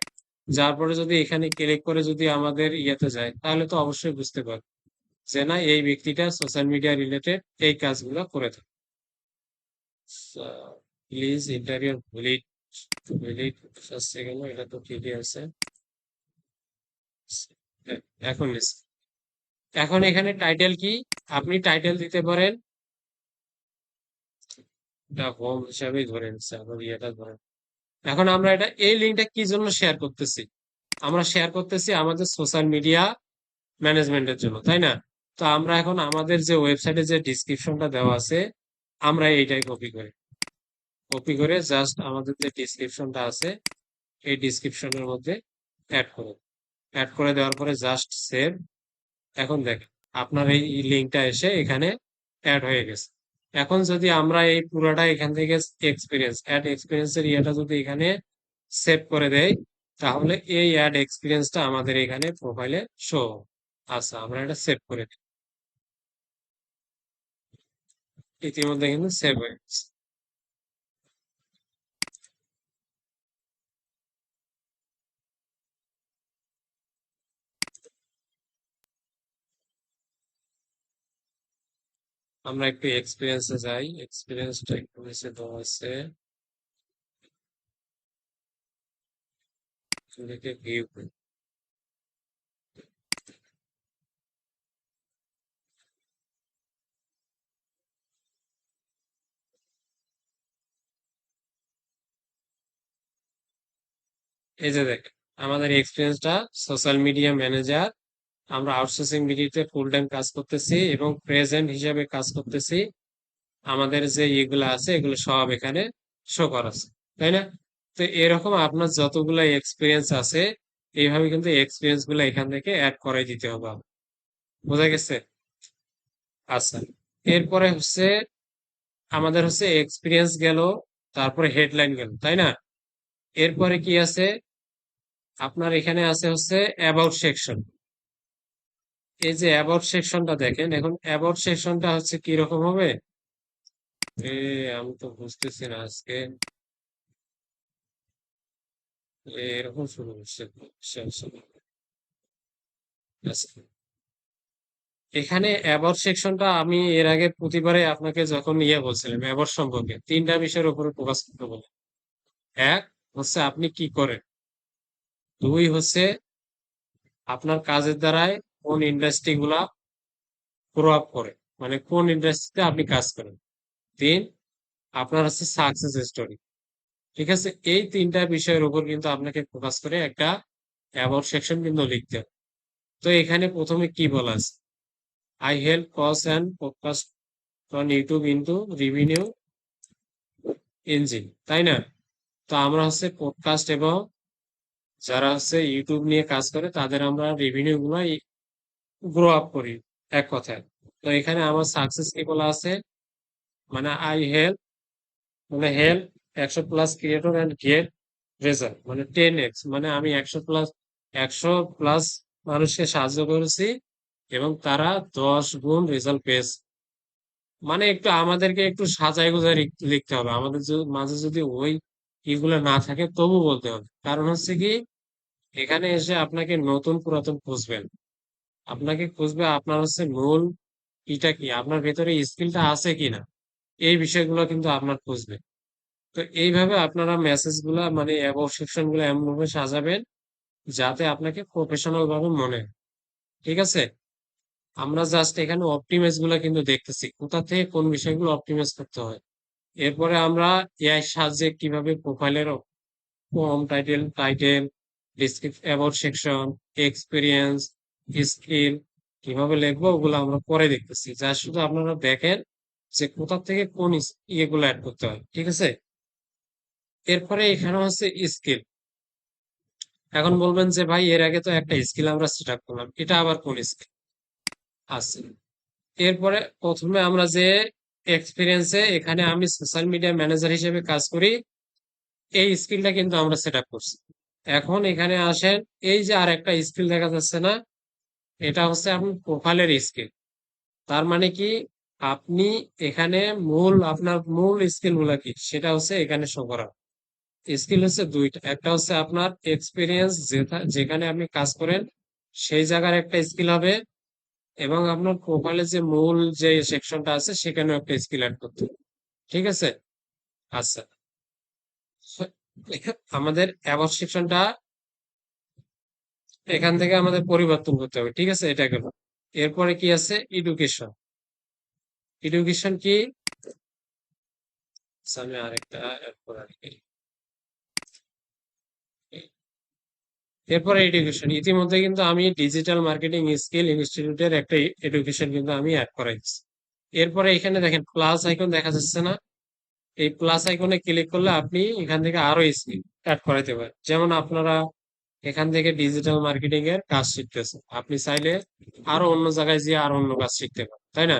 যার পরে যদি এখানে ক্লিক করে যদি আমাদের ইয়েতে যায়, তাহলে তো অবশ্যই বুঝতে পারবে যে না, এই ব্যক্তিটা সোশ্যাল মিডিয়া রিলেটেড এই কাজগুলো করে থাকে। প্লিজ ইন্টারভিউ ভিলিট, ফার্স্ট সেকেন্ড, এটা তো ঠিকই আছে। এখন নিচ্ছি। এখন এখানে টাইটেল কি, আপনি টাইটেল দিতে পারেন, এটা হোম হিসাবেই ধরে নিচ্ছে, আবার ইয়েটা ধরেন। এখন আমরা এটা এই লিঙ্কটা কি জন্য শেয়ার করতেছি, আমরা শেয়ার করতেছি আমাদের সোশ্যাল মিডিয়া ম্যানেজমেন্টের জন্য, তাই না? তো আমরা এখন আমাদের যে ওয়েবসাইটে যে ডিসক্রিপশনটা দেওয়া আছে, আমরা এইটাই কপি করে জাস্ট আমাদের যে ডিসক্রিপশনটা আছে এই ডিসক্রিপশনের মধ্যে অ্যাড করুন। অ্যাড করে দেওয়ার পরে জাস্ট সেভ। এখন দেখেন আপনার এই লিঙ্কটা এসে এখানে অ্যাড হয়ে গেছে। এখন যদি আমরা এই পুরোটা এখান থেকে অ্যাড এক্সপিরিয়েন্সের ইয়েটা যদি এখানে সেভ করে দেই, তাহলে এই অ্যাড এক্সপিরিয়েন্সটা আমাদের এখানে প্রোফাইলে শো। আচ্ছা, আমরা এটা সেভ করে দিই। ইতিমধ্যে কিন্তু সেভ হয়ে গেছে। আমরা একটু এক্সপিরিয়েন্সে যাই, এক্সপিরিয়েন্সটা একটু নিচে দেওয়া আছে, এটাকে ভিউ। এই যে দেখেন আমাদের এক্সপিরিয়েন্সটা সোশ্যাল মিডিয়া ম্যানেজার, আমরা আউটসোর্সিং মিডিয়াতে ফুল টাইম কাজ করতেছি এবং প্রেজেন্ট হিসাবে কাজ করতেছি। আমাদের যে ইয়েগুলো আছে এগুলো সব এখানে শো করাচ্ছে, তাই না? তো এরকম আপনার যতগুলো এক্সপিরিয়েন্স আছে এইভাবে কিন্তু এক্সপিরিয়েন্স গুলো এখান থেকে অ্যাড করাই দিতে হবে আপনার। বোঝা গেছে? আচ্ছা, এরপরে হচ্ছে আমাদের হচ্ছে এক্সপিরিয়েন্স গেল, তারপরে হেডলাইন গেল, তাই না? এরপরে কি আছে, আপনার এখানে আছে হচ্ছে অ্যাবাউট সেকশন। এই যে অ্যাবাউট সেকশনটা দেখেন, এখন অ্যাবাউট সেকশনটা হচ্ছে কি রকম হবে, এ আমি তো বুঝতেছি না আজকে, এরকম শুরু হচ্ছে। আচ্ছা, এখানে অ্যাবাউট সেকশনটা আমি এর আগে প্রতিবারে আপনাকে যখন বলছিলাম অ্যাবাউট সম্পর্কে তিনটা বিষয়ের উপরে ফোকাস করতে বলে। এক হচ্ছে আপনি কি করেন, দুই হচ্ছে আপনার কাজের দ্বারায় কোন ইন্ডাস্ট্রি গুলা প্রভাব করে, মানে কোন ইন্ডাস্ট্রিতে আপনি কাজ করেন, তিন আপনার হচ্ছে সাকসেস স্টোরি। ঠিক আছে, এই তিনটা বিষয়ের উপর কিন্তু আপনাকে ফোকাস করে একটা অ্যাবাউট সেকশন কিন্তু লিখতে হবে। তো এখানে প্রথমে কি বলা আছে, I help coaches and podcast on YouTube into revenue engine, তাই না? তো আমরা হচ্ছে পডকাস্ট এবং যারা হচ্ছে ইউটিউব নিয়ে কাজ করে তাদের আমরা রেভিনিউ গুলো গ্রো আপ করি, এক কথায়। তো এখানে আমার সাকসেস কি বলা আছে, মানে আই হেল্প, মানে help 100+ creator and get result, মানে 10x, মানে আমি 100+ মানুষকে সাহায্য করেছি এবং তারা 10 গুণ রেজাল্ট পেয়েছে। মানে একটু আমাদেরকে একটু সাজাই গুজাই লিখতে হবে, আমাদের মাঝে যদি ওই ইগুলো না থাকে তবু বলতে হবে। কারণ হচ্ছে কি, এখানে এসে আপনাকে নতুন পুরাতন খুঁজবেন, আপনাকে খুঁজবে আপনার হচ্ছে মূল এটা কি, আপনার ভেতরে স্কিলটা আছে কিনা, এই বিষয়গুলো কিন্তু আপনার খুঁজবে। তো এইভাবে আপনারা মেসেজ গুলা মানে অ্যাবাউট সেকশন গুলো এমন ভাবে সাজাবেন যাতে আপনাকে প্রফেশনাল ভাবে মনে হয়। ঠিক আছে, আমরা জাস্ট এখানে অপটিমাইজ গুলা কিন্তু দেখতেছি কোথা থেকে কোন বিষয়গুলো অপটিমাইজ করতে হয়। এরপরে আমরা এআই সাহায্যে কিভাবে প্রোফাইলের form, title description, about section, experience, skill কিভাবে লিখবো ওগুলো আমরা পরে দেখতেছি, যা শুধু আপনারা দেখেন যে কোথা থেকে কোন ইয়েগুলো অ্যাড করতে হয়। ঠিক আছে, এরপরে এখানে হচ্ছে স্কিল। এখন বলবেন যে ভাই এর আগে তো একটা স্কিল আমরা সেট আপ করলাম, এটা আবার কোন স্কিল আছে? এরপরে প্রথমে আমরা যে এক্সপিরিয়েন্সে এখানে আমি সোশ্যাল মিডিয়া ম্যানেজার হিসেবে কাজ করি, এই স্কিলটা কিন্তু আমরা সেট আপ করছি। এখন এখানে আসেন, এই যে আর একটা স্কিল দেখা যাচ্ছে না, এটা হচ্ছে আপনার প্রোফাইলের স্কিল। তার মানে কি, আপনি এখানে আপনার মূল স্কিল গুলা কি সেটা হচ্ছে এখানে শো করা। স্কিল হচ্ছে দুইটা, একটা হচ্ছে আপনার এক্সপিরিয়েন্স, যেখানে আপনি কাজ করেন সেই জায়গার একটা স্কিল হবে, এবং আপনার প্রোফাইলে যে মূল যে সেকশনটা আছে সেখানেও একটা স্কিল অ্যাড করতে হবে। ঠিক আছে, আচ্ছা, আমাদের অ্যাবাউট সেকশনটা এখান থেকে আমাদের পরিবর্তন করতে হবে। ঠিক আছে, এটা গেল। এরপরে কি আছে? এডুকেশন। এডুকেশন কি? আচ্ছা, আমি আরেকটা অ্যাড করে রাখি। এরপরে এডুকেশন, ইতিমধ্যে কিন্তু আমি ডিজিটাল মার্কেটিং স্কিল ইনস্টিটিউটের একটা এডুকেশন কিন্তু আমি অ্যাড করাইছি। এরপরে এখানে দেখেন প্লাস আইকন দেখা যাচ্ছে না? এই প্লাস আইকনে ক্লিক করলে আপনি এখান থেকে আরো স্কিল অ্যাড করাইতে পারেন। যেমন আপনারা এখান থেকে ডিজিটাল মার্কেটিং এর কাজ শিখতেছেন, আপনি চাইলে আরো অন্য জায়গায় যেয়ে আরো অন্য কাজ শিখতে পারেন, তাই না?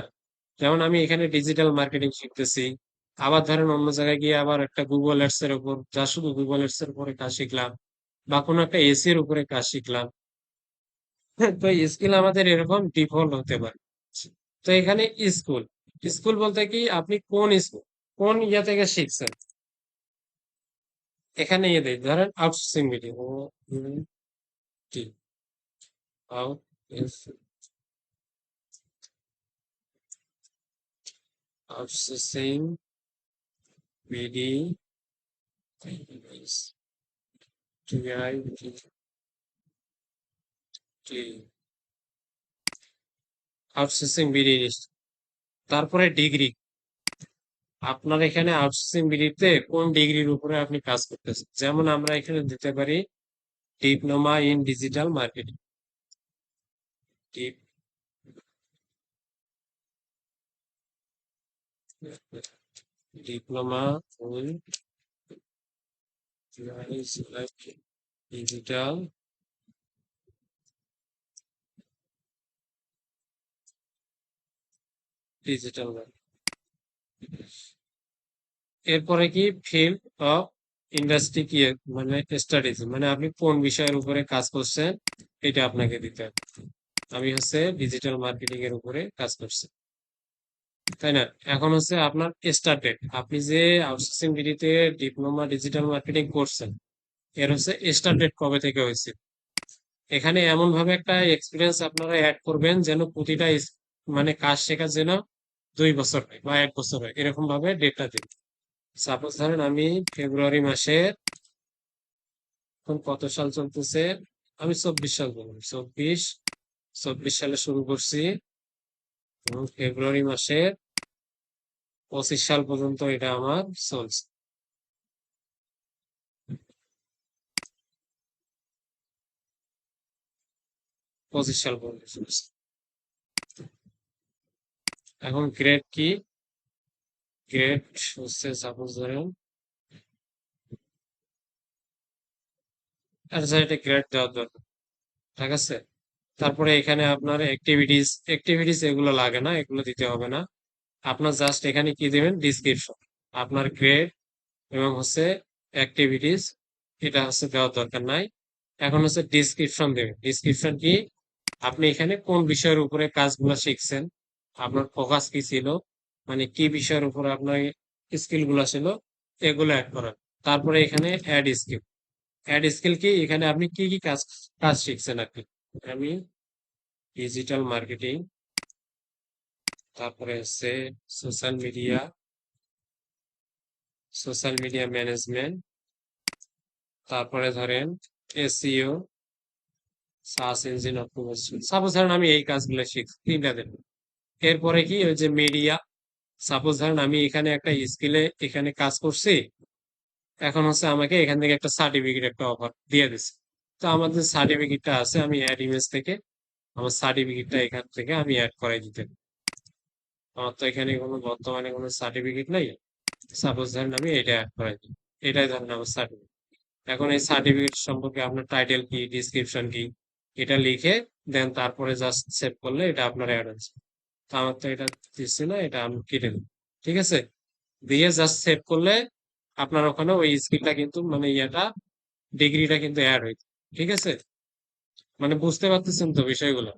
যেমন আমি এখানে ডিজিটাল মার্কেটিং শিখতেছি, আবার ধরেন অন্য জায়গায় গিয়ে আবার একটা গুগল অ্যাডস এর উপর, যা শুধু গুগল অ্যাডস এর উপরে কাজ শিখলাম, বা কোনো একটা এসি এর উপরে কাজ শিখলাম। তো স্কিল আমাদের এরকম ডিফল্ট হতে পারে। তো এখানে স্কুল, স্কুল বলতে কি আপনি কোন স্কুল, কোন ইয়া থেকে শিখছেন, এখানে ইয়ে দেয়, ধরেন আউটসোর্সিং মিডিয়া, ও টি আউট আউটসোর্সিং বিডি টিআই টি আউটসোর্সিং বিডি। তারপরে ডিগ্রি, আপনার এখানে আউটসোর্সিং বিডিতে কোন ডিগ্রির উপরে আপনি কাজ করতেছেন, যেমন আমরা এখানে দিতে পারি diploma in digital marketing, diploma in digital digital. এরপরে কি ফিল্ড অফ ইন্ডাস্ট্রি কি, মানে স্টাডিজ, মানে আপনি কোন বিষয়ের উপরে কাজ করছেন এটা আপনাকে দিতে হবে। আমি হচ্ছে ডিজিটাল মার্কেটিং এর উপরে কাজ করছি, তাই না? এখন হচ্ছে আপনার স্টার্ট ডেট, আপনি যে আউটসোর্সিং বিডিতে ডিপ্লোমা ডিজিটাল মার্কেটিং করছেন, এর হচ্ছে স্টার্ট ডেট কবে থেকে হয়েছে। এখানে এমন ভাবে একটা এক্সপিরিয়েন্স আপনারা অ্যাড করবেন যেন প্রতিটা মানে কাজ শেখার যেন 2 বছর হয় বা 1 বছর হয়, এরকম ভাবে ডেটটা দিন। সাপোজ ধরেন আমি ফেব্রুয়ারি মাসের, এখন কত সাল চলতেছে, আমি 24 সাল বললাম, চব্বিশ সালে শুরু করছি, এবং ফেব্রুয়ারি মাসের 25 সাল পর্যন্ত এটা আমার চলছে। 25 সাল পর্যন্ত চলছে। এখন গ্রেড কি? গ্রেড হচ্ছে সাপোজ ধরেন, আচ্ছা এটা গ্রেড দেওয়ার দরকার, ঠিক আছে। তারপরে এখানে আপনার অ্যাক্টিভিটিস, এগুলো লাগে না, এগুলো দিতে হবে না। আপনার জাস্ট এখানে কি দিবেন, ডিসক্রিপশন, আপনার গ্রেড এবং হচ্ছে অ্যাক্টিভিটিস, এটা হচ্ছে দেওয়ার দরকার নাই। এখন হচ্ছে ডিসক্রিপশন দেবেন। ডিসক্রিপশন কি? আপনি এখানে কোন বিষয়ের উপরে কাজগুলো শিখছেন, আপনার ফোকাস কি ছিল, মানে কি বিষয়ের উপরে আপনার স্কিল গুলা ছিল, এগুলো অ্যাড করেন। তারপরে এখানে অ্যাড স্কিল, অ্যাড স্কিল কি, এখানে আপনি কি কি কাজ কাজ শিখছেন আর কি। আমি ডিজিটাল মার্কেটিং, তারপরে হচ্ছে সোশ্যাল মিডিয়া, ম্যানেজমেন্ট, তারপরে ধরেন SEO, search engine optimisation, suppose ধরেন আমি এই কাজগুলো শিখছি 3টা দিন। এরপরে কি, ওই যে মিডিয়া, সাপোজ ধরেন আমি এখানে একটা স্কিলে এখানে কাজ করছি, এখন হচ্ছে আমাকে এখান থেকে একটা সার্টিফিকেট, একটা অফার দিয়ে দিচ্ছে। তো আমার যে সার্টিফিকেটটা আছে, আমি অ্যাড ইমেজ থেকে আমার সার্টিফিকেটটা এখান থেকে আমি অ্যাড করাই দিতে পারি। আমার তো এখানে কোনো বর্তমানে কোনো সার্টিফিকেট নাই, সাপোজ ধরেন আমি এটা অ্যাড করাই দিই, এটাই ধরেন আমার সার্টিফিকেট। এখন এই সার্টিফিকেট সম্পর্কে আপনার টাইটেল কি, ডিসক্রিপশন কি, এটা লিখে দেন, তারপরে জাস্ট সেভ করলে এটা আপনার অ্যাড হচ্ছে। তো আমার তো এটা দিচ্ছি না, এটা আমি কেটে দেবো, ঠিক আছে। দিয়ে জাস্ট সেভ করলে আপনার ওখানে ওই স্কিলটা কিন্তু, মানে ইয়েটা, ডিগ্রিটা কিন্তু অ্যাড হইছে, ঠিক আছে। মানে বুঝতে পারতেছেন তো বিষয়গুলো?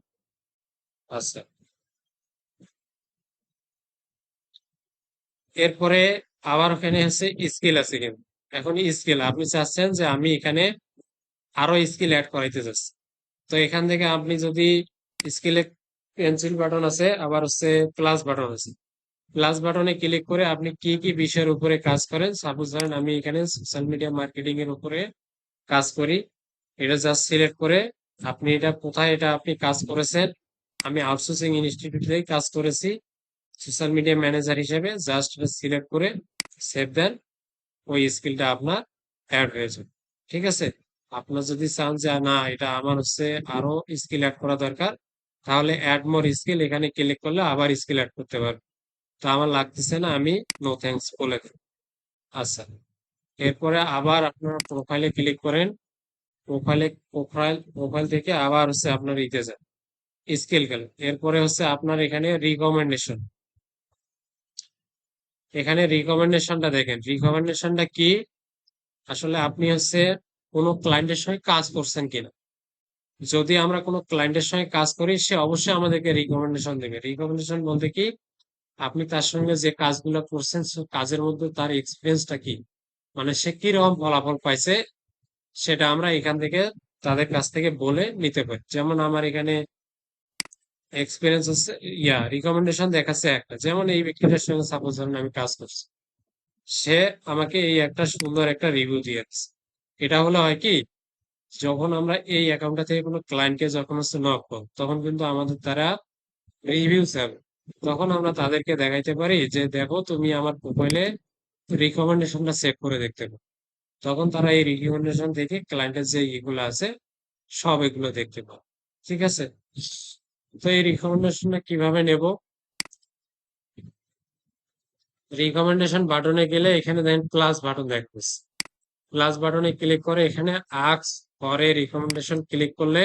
আচ্ছা, এরপরে আবার ওখানে হচ্ছে স্কিল আছে কিন্তু। এখন স্কিল আপনি চাচ্ছেন যে আমি এখানে আরো স্কিল অ্যাড করাইতে চাচ্ছি, তো এখান থেকে আপনি যদি স্কিলে পেন্সিল বাটন আছে, আবার হচ্ছে প্লাস বাটন আছে, প্লাস বাটনে ক্লিক করে আপনি কি কি বিষয়ের উপরে কাজ করেন, সাপোজ ধরেন আমি এখানে সোশ্যাল মিডিয়া মার্কেটিং এর উপরে কাজ করি, এটা জাস্ট সিলেক্ট করে আপনি এটা কোথায় এটা আপনি কাজ করেছেন, আমি আউটসোর্সিং ইনস্টিটিউটে কাজ করেছি সোশ্যাল মিডিয়া ম্যানেজার হিসেবে। জাস্ট সিলেক্ট করে সেভ দেন, ওই স্কিলটা আপনার অ্যাড হয়ে যাবে। ঠিক আছে? আপনার যদি চান যে না এটা আমার হচ্ছে আরো স্কিল অ্যাড করা দরকার, তাহলে অ্যাড মোর স্কিল এখানে ক্লিক করলে আবার স্কিল অ্যাড করতে পারবেন। তো আমার লাগতেছে না, আমি নো থ্যাঙ্কস বলে দিই। আচ্ছা, এরপরে আবার আপনার প্রোফাইলে ক্লিক করেন। প্রোফাইল থেকে আবার হচ্ছে আপনার ইতে যান, স্কিল গেল। এরপরে হচ্ছে আপনার এখানে রিকমেন্ডেশন। এখানে রিকমেন্ডেশনটা দেখেন, রিকমেন্ডেশনটা কি? আসলে আপনি হচ্ছে কোনো ক্লায়েন্টের সঙ্গে কাজ করছেন কিনা। যদি আমরা কোনো ক্লায়েন্টের সঙ্গে কাজ করি, সে অবশ্যই আমাদেরকে রিকমেন্ডেশন দেবে। রিকমেন্ডেশন বলতে কি, আপনি তার সঙ্গে যে কাজগুলো করছেন সে কাজের মধ্যে তার এক্সপিরিয়েন্সটা কি, মানে সে কি রকম ফলাফল পাইছে, সেটা আমরা এখান থেকে তাদের কাছ থেকে বলে নিতে পারি। যেমন আমার এখানে এক্সপিরিয়েন্স হচ্ছে, রিকমেন্ডেশন দেখাচ্ছে একটা, যেমন এই ব্যক্তিটার সঙ্গে সাপোজ ধরেন আমি কাজ করছি, সে আমাকে এই একটা সুন্দর একটা রিভিউ দিয়েছে। এটা হলো হয় কি, যখন আমরা এই অ্যাকাউন্টটা থেকে কোনো ক্লায়েন্টকে যখন হচ্ছে নক করব, তখন কিন্তু আমাদের তারা রিভিউ চাবে। তখন আমরা তাদেরকে দেখাইতে পারি যে দেখো তুমি আমার প্রোফাইলে রিকমেন্ডেশনটা চেক করে দেখতে পারো। তখন তারা এই রিকমেন্ডেশন থেকে ক্লায়েন্টের যে ইগুলো আছে সব এগুলো দেখতে পাবে। ঠিক আছে? তো এই রিকমেন্ডেশনটা কিভাবে নেব? রিকমেন্ডেশন বাটনে গেলে এখানে দেখেন প্লাস বাটন দেখতেছি। প্লাস বাটনে ক্লিক করে এখানে ask for a recommendation click করলে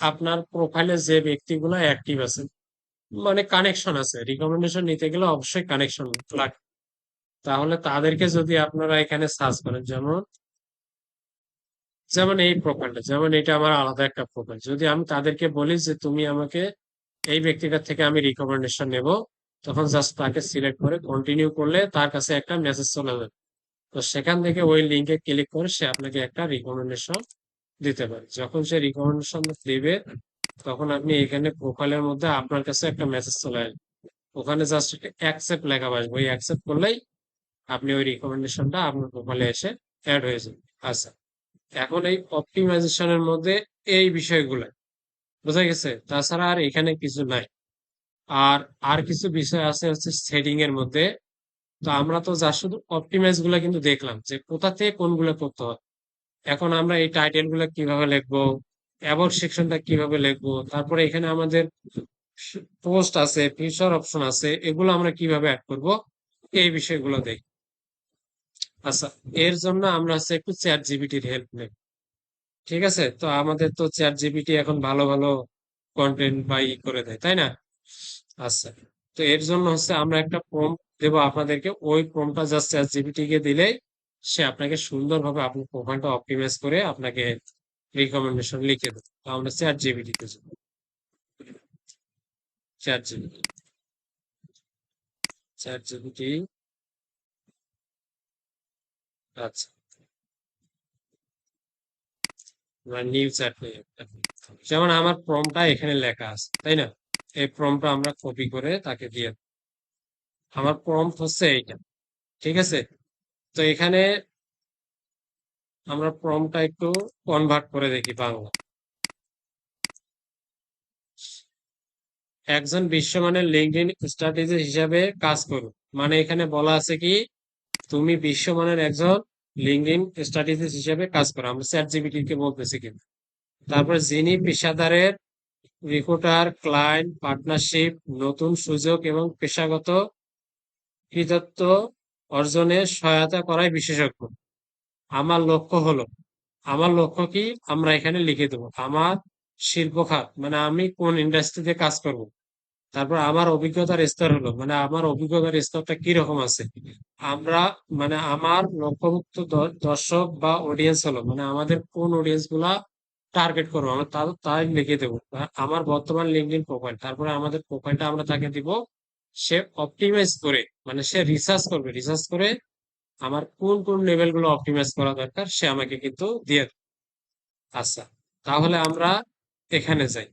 আপনার প্রোফাইলে যে ব্যক্তিগুলো অ্যাক্টিভ আছে, মানে কানেকশন আছে, রিকমেন্ডেশন নিতে গেলে অবশ্যই কানেকশন লাগে। তাহলে তাদেরকে যদি আপনারা এখানে সার্চ করেন, যেমন যেমন এই প্রোফাইলটা, যেমন এটা আমার আলাদা একটা প্রোফাইল, যদি আমি তাদেরকে বলি যে তুমি আমাকে এই ব্যক্তিটার থেকে আমি রিকমেন্ডেশন নেব, তখন জাস্ট তাকে সিলেক্ট করে কন্টিনিউ করলে তার কাছে একটা মেসেজ চলে যাবে। তো সেখান থেকে ওই লিঙ্কে ক্লিক করে সে আপনাকে একটা রিকমেন্ডেশন দিতে পারে। যখন সে রিকমেন্ডেশন দিবে, তখন আপনি এখানে প্রোফাইলের মধ্যে আপনার কাছে একটা মেসেজ চলে আসবে। ওখানে জাস্ট একটা অ্যাকসেপ্ট লেখা আসবে, ওই অ্যাকসেপ্ট করলেই আপনি ওই রিকমেন্ডেশনটা আপনার প্রোফাইলে এসে অ্যাড হয়ে যাবে। আচ্ছা, এখন এই অপটিমাইজেশনের মধ্যে এই বিষয়গুলো বোঝা গেছে, তাছাড়া আর এখানে কিছু নাই। আর আর কিছু বিষয় আছে হচ্ছে সেটিং এর মধ্যে। তো আমরা তো যা শুধু অপটিমাইজ গুলা কিন্তু দেখলাম যে কোথা থেকে কোনগুলো করতে হয়। এখন আমরা এই টাইটেল গুলা কিভাবে লিখবো, অ্যাবাউট সেকশনটা কিভাবে লিখবো, তারপরে এখানে আমাদের পোস্ট আছে, ফিচার অপশন আছে, এগুলো আমরা কিভাবে অ্যাড করব, এই বিষয়গুলো দেখি। আচ্ছা, এর জন্য আমরা হচ্ছে একটু চ্যাট জিপিটির হেল্প নেব। ঠিক আছে? তো আমাদের তো চ্যাট জিপিটি এখন ভালো ভালো কন্টেন্ট বা ই করে দেয়, তাই না? আচ্ছা, তো এর জন্য হচ্ছে আমরা একটা প্রম্পট দেবো আপনাদেরকে, ওই প্রম্পটটা জাস্ট চ্যাট জিপিটি কে দিলেই সে আপনাকে সুন্দরভাবে আপনার প্রোফাইলটা অপটিমাইজ করে আপনাকে রিকমেন্ডেশন লিখে দেবে। তো আমরা চ্যাট জিপিটি তে যাবো। Chat GPT, chat GPT. আচ্ছা, আমরা নিউ চ্যাট নিয়ে একটা। যেমন আমার প্রম্পটটা এখানে লেখা আছে, তাই না? এই প্রম্পটটা আমরা কপি করে তাকে দিয়ে দেব। আমার প্রম্পট হচ্ছে এইটা। ঠিক আছে? তো এখানে আমরা প্রম্পটটা একটু কনভার্ট করে দেখি বাংলা। একজন বিশ্বমানের লিঙ্কডইন স্ট্র্যাটেজিস্ট হিসাবে কাজ করুন। মানে এখানে বলা আছে কি, তুমি বিশ্বমানের একজন লিঙ্কডইন স্ট্র্যাটেজিস্ট হিসাবে কাজ করো, আমরা চ্যাট জিপিটি কে বলতেছি কিন্তু। তারপর যিনি পেশাদারের রিক্রুটার, ক্লায়েন্ট পার্টনারশিপ, নতুন সুযোগ এবং পেশাগত কৃতিত্ব অর্জনে সহায়তা করায় বিশেষজ্ঞ। আমার লক্ষ্য হলো, আমার লক্ষ্য কি, আমরা এখানে লিখে দেবো আমার শিল্প খাত, মানে আমি কোন ইন্ডাস্ট্রিতে কাজ করব। তারপর আমার অভিজ্ঞতার স্তর হলো, মানে আমার অভিজ্ঞতার স্তরটা কি রকম আছে। আমরা মানে আমার লক্ষ্যভুক্ত দর্শক বা অডিয়েন্স হলো, মানে আমাদের কোন অডিয়েন্স গুলা টার্গেট করবো, আমরা তাই লিখে দেবো। আমার বর্তমান লিঙ্কডইন প্রোফাইল, তারপরে আমাদের প্রোফাইলটা আমরা তাকে দিব। সে অপটিমাইজ করে, মানে সে রিসার্চ করবে, রিসার্চ করে আমার কোন কোন লেভেল গুলো অপটিমাইজ করা দরকার সে আমাকে কিন্তু দিয়ে দেবে। আচ্ছা, তাহলে আমরা এখানে যাই।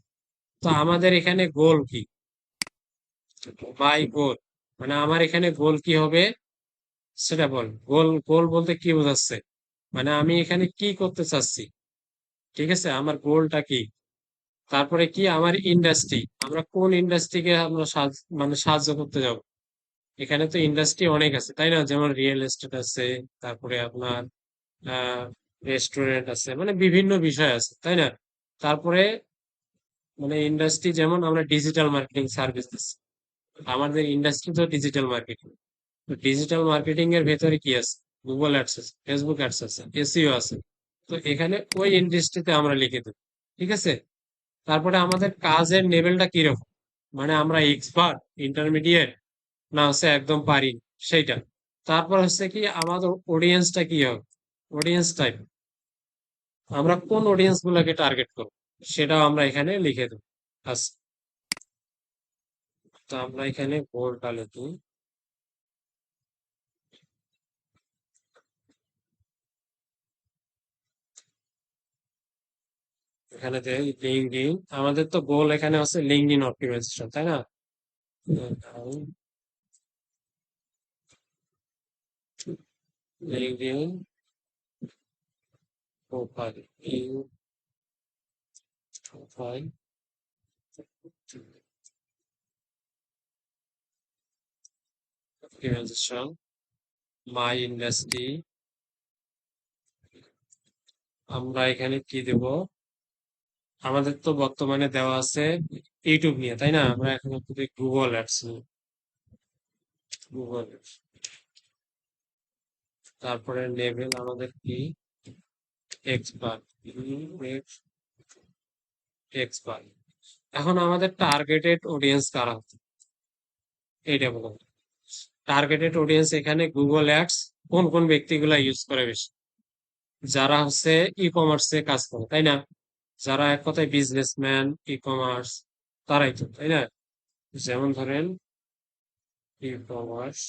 তো আমাদের এখানে গোল কি, বাই গোল, মানে আমার এখানে গোল কি হবে সেটা বল। গোল গোল বলতে কি বোঝাচ্ছে, মানে আমি এখানে কি করতে চাচ্ছি। ঠিক আছে, আমার গোলটা কি, তারপরে কি আমার ইন্ডাস্ট্রি, আমরা কোন ইন্ডাস্ট্রিকে আমরা মানে সাহায্য করতে যাব। এখানে তো ইন্ডাস্ট্রি অনেক আছে তাই না, যেমন রিয়েল এস্টেট আছে, তারপরে আপনার রেস্টুরেন্ট আছে, মানে বিভিন্ন বিষয় আছে তাই না। তারপরে মানে ইন্ডাস্ট্রি, যেমন আমরা ডিজিটাল মার্কেটিং সার্ভিস দিচ্ছি, আমাদের ইন্ডাস্ট্রি তো ডিজিটাল মার্কেটিং। ডিজিটাল মার্কেটিং এর ভেতরে কি আছে, গুগল অ্যাডস আছে, ফেসবুক অ্যাডস আছে, এসইও আছে। তো এখানে ওই ইন্ডাস্ট্রিতে আমরা লিখে দেব, ঠিক আছে। তারপরে আমাদের কাজের লেভেলটা কিরকম, মানে আমরা এক্সপার্ট, ইন্টারমিডিয়েট, না হচ্ছে একদম পারি, সেইটা। তারপর হচ্ছে কি আমাদের অডিয়েন্সটা কি হবে, অডিয়েন্স টাইপ, আমরা কোন অডিয়েন্স গুলাকে টার্গেট করব, সেটাও আমরা এখানে লিখে দেবো। আচ্ছা, তো আমরা এখানে গোলটা লিখি। এখানে লিঙ্কডইন, আমাদের তো গোল এখানে হচ্ছে লিঙ্কডইন অপটিমাইজেশন তাই না। লিঙ্কডইন প্রোফাইল, প্রোফাইল অপটিমাইজেশন, মাই ইন্ডাস্ট্রি। আমরা এখানে কি দেব, আমাদের তো বর্তমানে দেওয়া আছে ইউটিউব নিয়ে তাই না, আমরা এখন গুগল অ্যাডস নিয়ে, গুগল। তারপরে লেভেল আমাদের কি, এক্সপার্ট, এক্সপার্ট। এখন আমাদের টার্গেটেড অডিয়েন্স কারা হচ্ছে, এইটা বলুন। টার্গেটেড অডিয়েন্স এখানে গুগল অ্যাডস কোন কোন ব্যক্তিগুলা ইউজ করে বেশি, যারা হচ্ছে ই কমার্সে কাজ করে তাই না, যারা এক কথায় বিজনেসম্যান, ই কমার্স, তারাই তো তাই না। যেমন ধরেন ই কমার্স,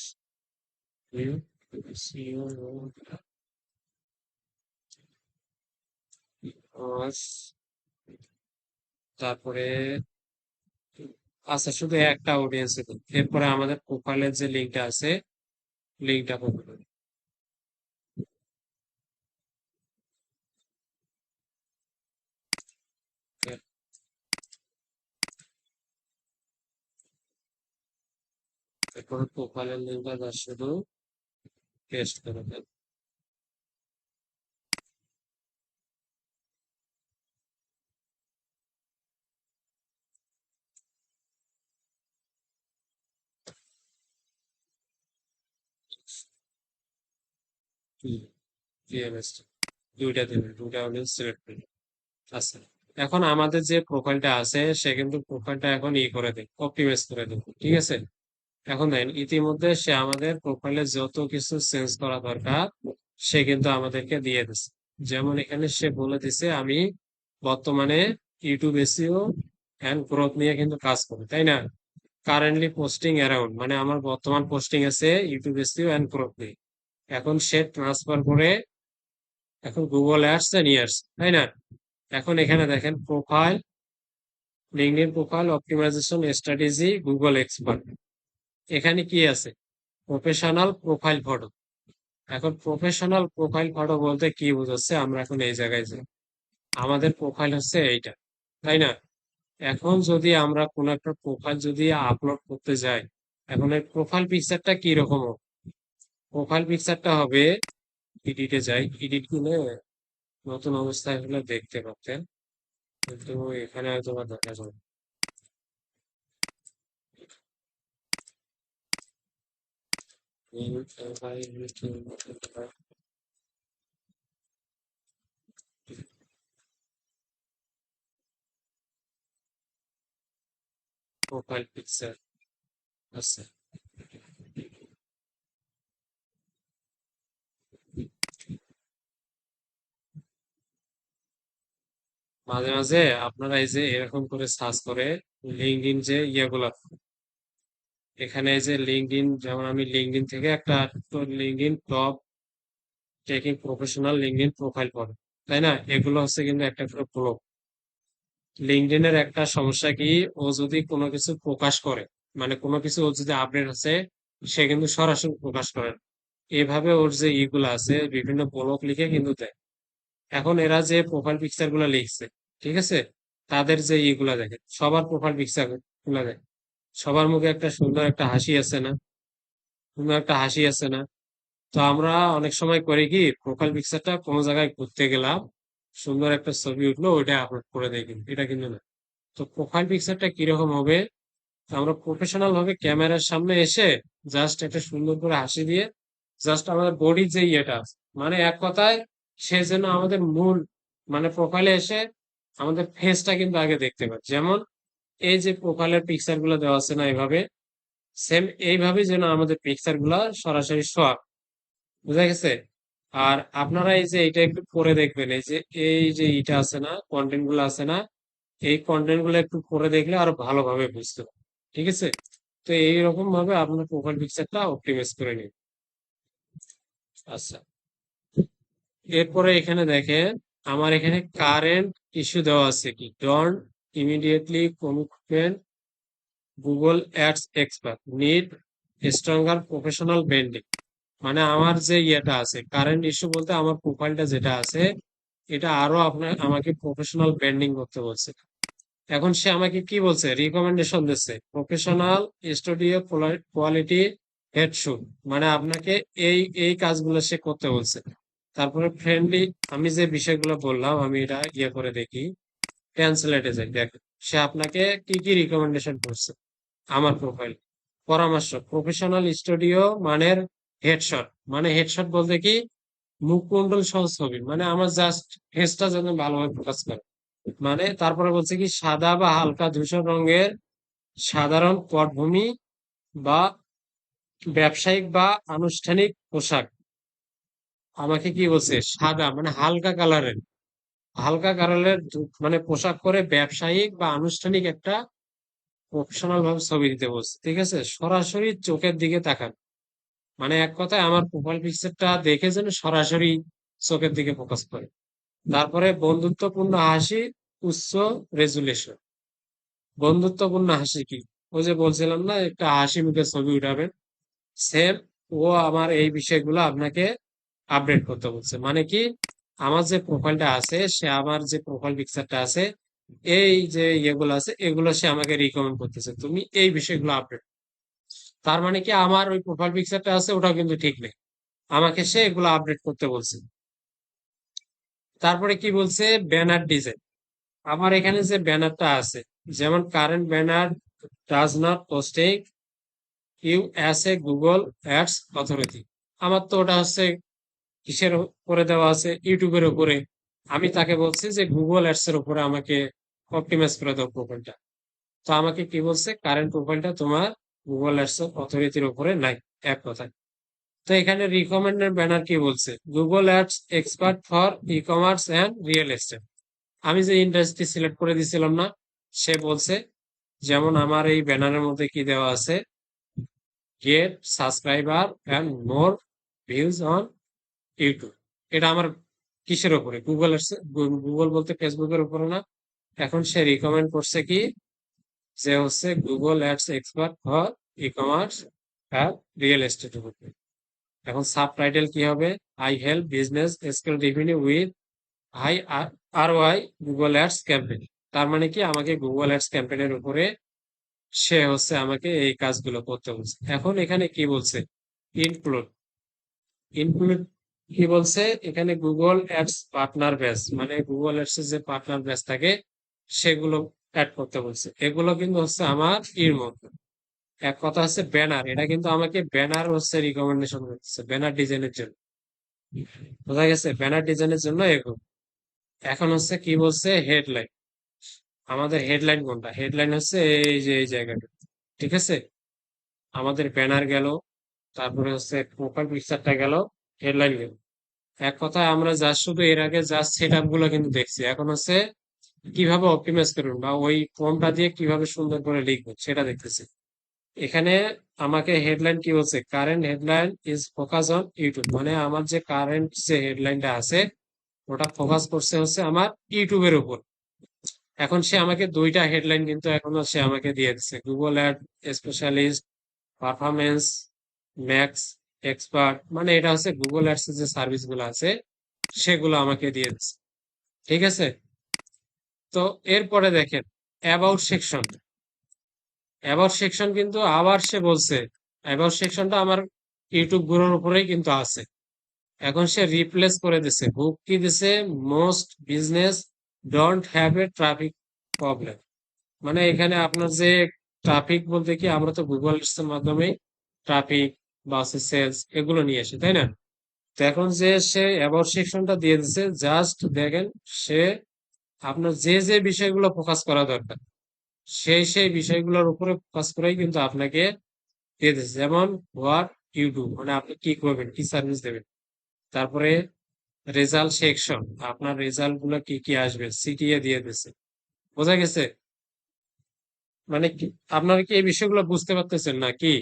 তারপরে আচ্ছা, শুধু একটা অডিয়েন্স, এরপরে আমাদের প্রোফাইলের যে লিঙ্কটা আছে, লিঙ্কটা কপি করি। এরপরে প্রোফাইলের লিঙ্কটা শুধু পেস্ট করে দেন। PMS দুইটা দেবেন, দুইটা অডিয়েন্স সিলেক্ট করবেন। আচ্ছা, এখন আমাদের যে প্রোফাইলটা আছে সে কিন্তু প্রোফাইলটা এখন ই করে দেয়, অপটিমাইজ করে দেয়, ঠিক আছে। এখন দেখেন ইতিমধ্যে সে আমাদের প্রোফাইলে যত কিছু চেঞ্জ করা দরকার সে কিন্তু আমাদেরকে দিয়ে দিচ্ছে। যেমন এখানে সে বলে দিছে আমি বর্তমানে ইউটিউব এসইও এন্ড গ্রোথ নিয়ে কিন্তু কাজ করি তাই না। কারেন্টলি পোস্টিং অ্যারাউন্ড, মানে আমার বর্তমান পোস্টিং আছে ইউটিউব এসইও এন্ড গ্রোথ নিয়ে। এখন সে ট্রান্সফার করে এখন গুগল অ্যাডস এ নিয়ে আসছে তাই না। এখন এখানে দেখেন profile, LinkedIn profile optimisation strategy, Google expert. এখানে কি আছে, প্রফেশনাল প্রোফাইল ফটো। এখন প্রফেশনাল প্রোফাইল ফটো বলতে কি বোঝাচ্ছে, আমরা এখন এই জায়গায় যাই, আমাদের প্রোফাইল হচ্ছে এইটা তাই না। এখন যদি আমরা কোনো একটা প্রোফাইল যদি আপলোড করতে যাই, এখন এই প্রোফাইল পিকচারটা কি রকম হবে, প্রোফাইল পিকচারটা হবে, এডিটে যাই, এডিট গুলো নতুন অবস্থায় হলে দেখতে পাচ্ছেন, কিন্তু এখানে হয়তো বা দেখা যাবে। প্রোফাইল পিকচার আছে, মাঝে মাঝে আপনারা এই যে এরকম করে সার্চ করে লিঙ্কডইন যে ইয়েগুলা, এখানে এই যে লিঙ্কডইন, যেমন আমি লিঙ্কডইন থেকে একটা, তো LinkedIn top taking professional LinkedIn profile পড়ে তাই না, এগুলো হচ্ছে কিন্তু একটা করে ব্লগ। লিঙ্কডইনের একটা সমস্যা কি, ও যদি কোনো কিছু প্রকাশ করে, মানে কোনো কিছু ও যদি আপডেট আছে, সে কিন্তু সরাসরি প্রকাশ করে না। এভাবে ওর যে ইগুলো আছে বিভিন্ন ব্লগ লিখে কিন্তু দেয়। এখন এরা যে প্রোফাইল পিকচার গুলা লিখছে, ঠিক আছে, তাদের যে ইগুলা দেখেন, সবার প্রোফাইল পিকচার গুলা দেখেন, সবার মুখে একটা সুন্দর একটা হাসি আছে না? সুন্দর একটা হাসি আছে না? তো আমরা অনেক সময় করি কি, প্রোফাইল পিকচারটা কোনো জায়গায় ঘুরতে গেলাম, সুন্দর একটা ছবি উঠলো, ওইটা আপলোড করে দেয়, কিন্তু এটা কিন্তু না। তো প্রোফাইল পিকচারটা কিরকম হবে, আমরা প্রফেশনাল ভাবে ক্যামেরার সামনে এসে জাস্ট একটা সুন্দর করে হাসি দিয়ে জাস্ট আমাদের বডির যে ইয়েটা আছে, মানে এক কথায় সে যেন আমাদের মূল মানে প্রোফাইলে এসে আমাদের ফেসটা কিন্তু আগে দেখতে পায়। যেমন এই যে প্রোফাইলের পিকচার গুলো দেওয়া আছে না, এইভাবে সেম এইভাবে যেন আমাদের পিকচার গুলা সরাসরি শো আপ, বুঝা গেছে? আর আপনারা এই যে এটা একটু পরে দেখবেন, এই যে এটা আছে না, কন্টেন্ট গুলো আছে না, এই কন্টেন্ট গুলো একটু পরে দেখলে আরো ভালোভাবে বুঝতে পারবেন। ঠিক আছে? তো এইরকম ভাবে আপনার প্রোফাইল পিকচারটা অপটিমাইজ করে নিন। আচ্ছা, এরপরে এখানে দেখেন, আমার এখানে কারেন্ট ইস্যু দেওয়া আছে কি, don't immediately commitment Google ads expert need stronger professional branding. মানে আমার যে ইয়েটা আছে, কারেন্ট ইস্যু বলতে আমার প্রোফাইলটা যেটা আছে, এটা আরো আপনার আমাকে প্রফেশনাল ব্র্যান্ডিং করতে বলছে। এখন সে আমাকে কি বলছে, রিকমেন্ডেশন দিচ্ছে, প্রফেশনাল স্টুডিও কোয়ালিটি হেডশুট, মানে আপনাকে এই এই কাজগুলো সে করতে বলছে। তারপরে ফ্রেন্ডলি, আমি যে বিষয়গুলো বললাম আমি এটা ইয়ে করে দেখি, ট্রান্সলেটে যাই দেখ, সে আপনাকে কি কি রিকমেন্ডেশন করছে আমার প্রোফাইল। পরামর্শ, প্রফেশনাল স্টুডিও মানের হেডশট, মানে হেডশট বলতে কি, মুখমণ্ডল সহ ছবি, মানে আমার জাস্ট ফেসটা যেন ভালোভাবে ফোকাস করে। মানে তারপরে বলছে কি, সাদা বা হালকা ধূসর রঙের সাধারণ পটভূমি বা ব্যবসায়িক বা আনুষ্ঠানিক পোশাক। আমাকে কি বলছে, সাদা মানে হালকা কালারের মানে পোশাক পরে ব্যবসায়িক বা আনুষ্ঠানিক একটা প্রফেশনাল ভাবে ছবি দিতে বলছে। ঠিক আছে, সরাসরি চোখের দিকে তাকান, মানে এক কথায় আমার প্রোফাইল পিকচারটা দেখে যেন সরাসরি চোখের দিকে ফোকাস করে। তারপরে বন্ধুত্বপূর্ণ হাসি, উচ্চ রেজুলেশন। বন্ধুত্বপূর্ণ হাসি কি, ওই যে বলছিলাম না, একটা হাসি মুখে ছবি উঠাবেন, সেম ও আমার এই বিষয়গুলো আপনাকে আপডেট করতে বলছে। মানে কি, আমার যে প্রোফাইলটা আছে, সে আমার যে প্রোফাইল পিকচারটা আছে, এই যে ইয়েগুলো আছে, এগুলো সে আমাকে রিকমেন্ড করতেছে, তুমি এই বিষয়গুলো আপডেট। তার মানে কি, আমার ওই প্রোফাইল পিকচারটা আছে ওটাও কিন্তু ঠিক নেই, আমাকে সে এগুলো আপডেট করতে বলছে। তারপরে কি বলছে, ব্যানার ডিজাইন। আমার এখানে যে ব্যানারটা আছে, যেমন current banner does not posting you as a Google ads authority. আমার তো ওটা হচ্ছে কিসের উপরে দেওয়া আছে, ইউটিউবের উপরে। আমি তাকে বলছি যে গুগল অ্যাডস এর উপরে আমাকে অপটিমাইজ করে দাও প্রোফাইলটা। তো আমাকে কি বলছে, কারেন্ট প্রোফাইলটা তোমার গুগল অ্যাডস অথরিটির উপরে নাই, এক কথায়। তো এখানে রিকমেন্ডেড ব্যানার কি বলছে, Google ads expert for e commerce and real estate. আমি যে ইন্ডাস্ট্রি সিলেক্ট করে দিছিলাম না, সে বলছে, যেমন আমার এই ব্যানারের মধ্যে কি দেওয়া আছে, get subscriber and more views on YouTube. এটা আমার কিসের উপরে, গুগল গুগল বলতে ফেসবুকের উপরে না। এখন সে রিকমেন্ড করছে কি, যে হচ্ছে Google ads expert for e commerce আর রিয়েল এস্টেটের উপরে। এখন সাব টাইটেল কি হবে, I help business scale revenue with high ROI Google ads campaign. তার মানে কি, আমাকে গুগল অ্যাডস ক্যাম্পেইনের উপরে সে হচ্ছে আমাকে এই কাজগুলো করতে বলছে। এখন এখানে কি বলছে, ইনক্লুড। ইনক্লুড কি বলছে, এখানে গুগল অ্যাডস পার্টনার ব্যাচ, মানে গুগল অ্যাডস এর যে পার্টনার ব্যাচ থাকে সেগুলো অ্যাড করতে বলছে। এগুলো কিন্তু হচ্ছে আমার এর মধ্যে, এক কথা হচ্ছে ব্যানার, এটা কিন্তু আমাকে ব্যানার হচ্ছে রিকমেন্ডেশন করতেছে ব্যানার ডিজাইনের জন্য। বোঝা গেছে, ব্যানার ডিজাইনের জন্য এগুলো। এখন হচ্ছে কি বলছে, হেডলাইন। আমাদের হেডলাইন কোনটা, হেডলাইন হচ্ছে এই যে এই জায়গাটা। ঠিক আছে, আমাদের ব্যানার গেল, তারপরে হচ্ছে প্রোফাইল পিকচারটা গেল, হেডলাইন গেল। এক কথায় আমরা জাস্ট শুধু এর আগে জাস্ট সেট আপ গুলো কিন্তু দেখছি, এখন হচ্ছে কিভাবে অপটিমাইজ করুন বা ওই ফর্মটা দিয়ে কিভাবে সুন্দর করে লিখবো সেটা দেখতেছি। এখানে আমাকে হেডলাইন কি বলছে, current headline is focus on YouTube, মানে আমার যে কারেন্ট যে হেডলাইনটা আছে ওটা ফোকাস করছে হচ্ছে আমার ইউটিউবের উপর। এখন সে আমাকে দুইটা হেডলাইন কিন্তু এখনো সে আমাকে দিয়ে দিচ্ছে, Google ad specialist, performance max expert, মানে এটা হচ্ছে গুগল অ্যাডস যে সার্ভিস গুলো আছে সেগুলো আমাকে দিয়ে দিচ্ছে। ঠিক আছে, তো এরপরে দেখেন অ্যাবাউট সেকশন। অ্যাবাউট সেকশন কিন্তু আবার সে বলছে অ্যাবাউট সেকশনটা আমার ইউটিউব গুলোর উপরেই কিন্তু আছে। এখন সে রিপ্লেস করে দিছে, হুক কি দিছে, most business don't have a traffic problem. মানে এখানে আপনার যে ট্রাফিক বলতে কি, আমরা তো গুগল এর মাধ্যমে ট্রাফিক বা হচ্ছে সেলস এগুলো নিয়ে আসি, তাই না? তো এখন যে সে অ্যাবাউট সেকশনটা দিয়ে দিছে, জাস্ট দেখেন সে আপনার যে যে বিষয়গুলো ফোকাস করা দরকার সেই সেই বিষয়গুলোর উপরে ফোকাস করেই কিন্তু আপনাকে দিয়ে দিচ্ছে। যেমন হোয়াট ইউ ডু, মানে আপনি কি করবেন, কি সার্ভিস দেবেন। তারপরে রেজাল্ট সেকশন, আপনার রেজাল্ট গুলো কি কি আসবে সিটিএ দিয়ে দিচ্ছে। বোঝা গেছে? মানে কি আপনারা কি এই বিষয়গুলো বুঝতে পারতেছেন না কি?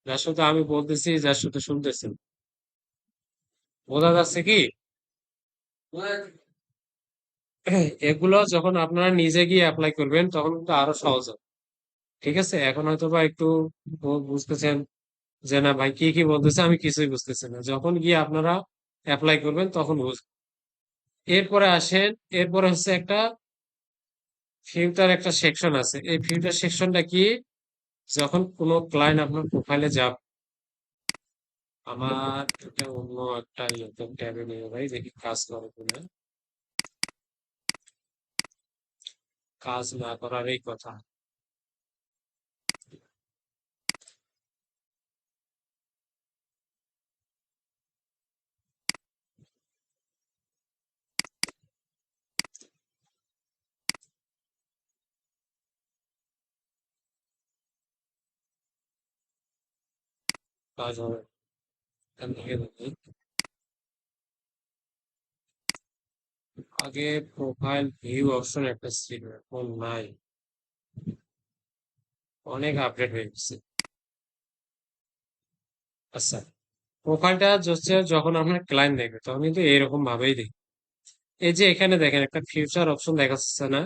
যার সাথে আমি বলতেছি, যার সাথে শুনতেছেন, বোঝা যাচ্ছে কি? এগুলো যখন আপনারা নিজে গিয়ে অ্যাপ্লাই করবেন তখন কিন্তু আরো সহজ হবে। ঠিক আছে, এখন হয়তো বা একটু বুঝতেছেন যে না ভাই কি কি বলতেছে, আমি কিছুই বুঝতেছি না। যখন গিয়ে আপনারা অ্যাপ্লাই করবেন তখন বুঝবেন। এরপরে আসেন, এরপরে হচ্ছে একটা ফিল্টার একটা সেকশন আছে। এই ফিল্টার সেকশনটা কি? যখন কোনো ক্লায়েন্ট আপনার প্রোফাইলে যাবে, আমার এটা অন্য একটা ইউটিউব ট্যাবে নিয়ে ভাই, দেখি কাজ করে কিনা। কাজ না করার এই কথা। কাজ হবে এখান থেকে দেখি। আগে প্রোফাইল ভিউ অপশন একটা ছিল, এখন নাই, অনেক আপডেট হয়ে গেছে। আচ্ছা, প্রোফাইলটা হচ্ছে যখন আপনার ক্লায়েন্ট দেখবে তখন কিন্তু এরকম ভাবেই দেখবে। এই যে এখানে দেখেন একটা ফিউচার অপশন দেখা যাচ্ছে না?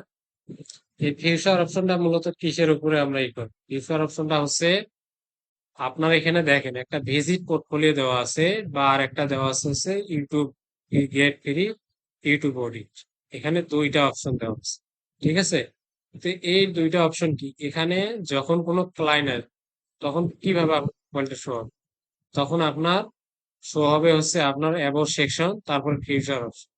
এই ফিউচার অপশনটা মূলত কিসের উপরে আমরা ই করি? ফিউচার অপশনটা হচ্ছে আপনার এখানে দেখেন একটা ভিজিট পোর্টফোলিও দেওয়া আছে, বা আর একটা দেওয়া আছে হচ্ছে YouTube gate free YouTube audit. এখানে দুইটা অপশন দেওয়া আছে, ঠিক আছে? তো এই দুইটা অপশন কি, এখানে যখন কোনো ক্লায়েন্ট আসবে তখন কিভাবে আপনার শো হবে? তখন আপনার শো হবে হচ্ছে আপনার অ্যাবাউট সেকশন, তারপর ফিউচার অপশন।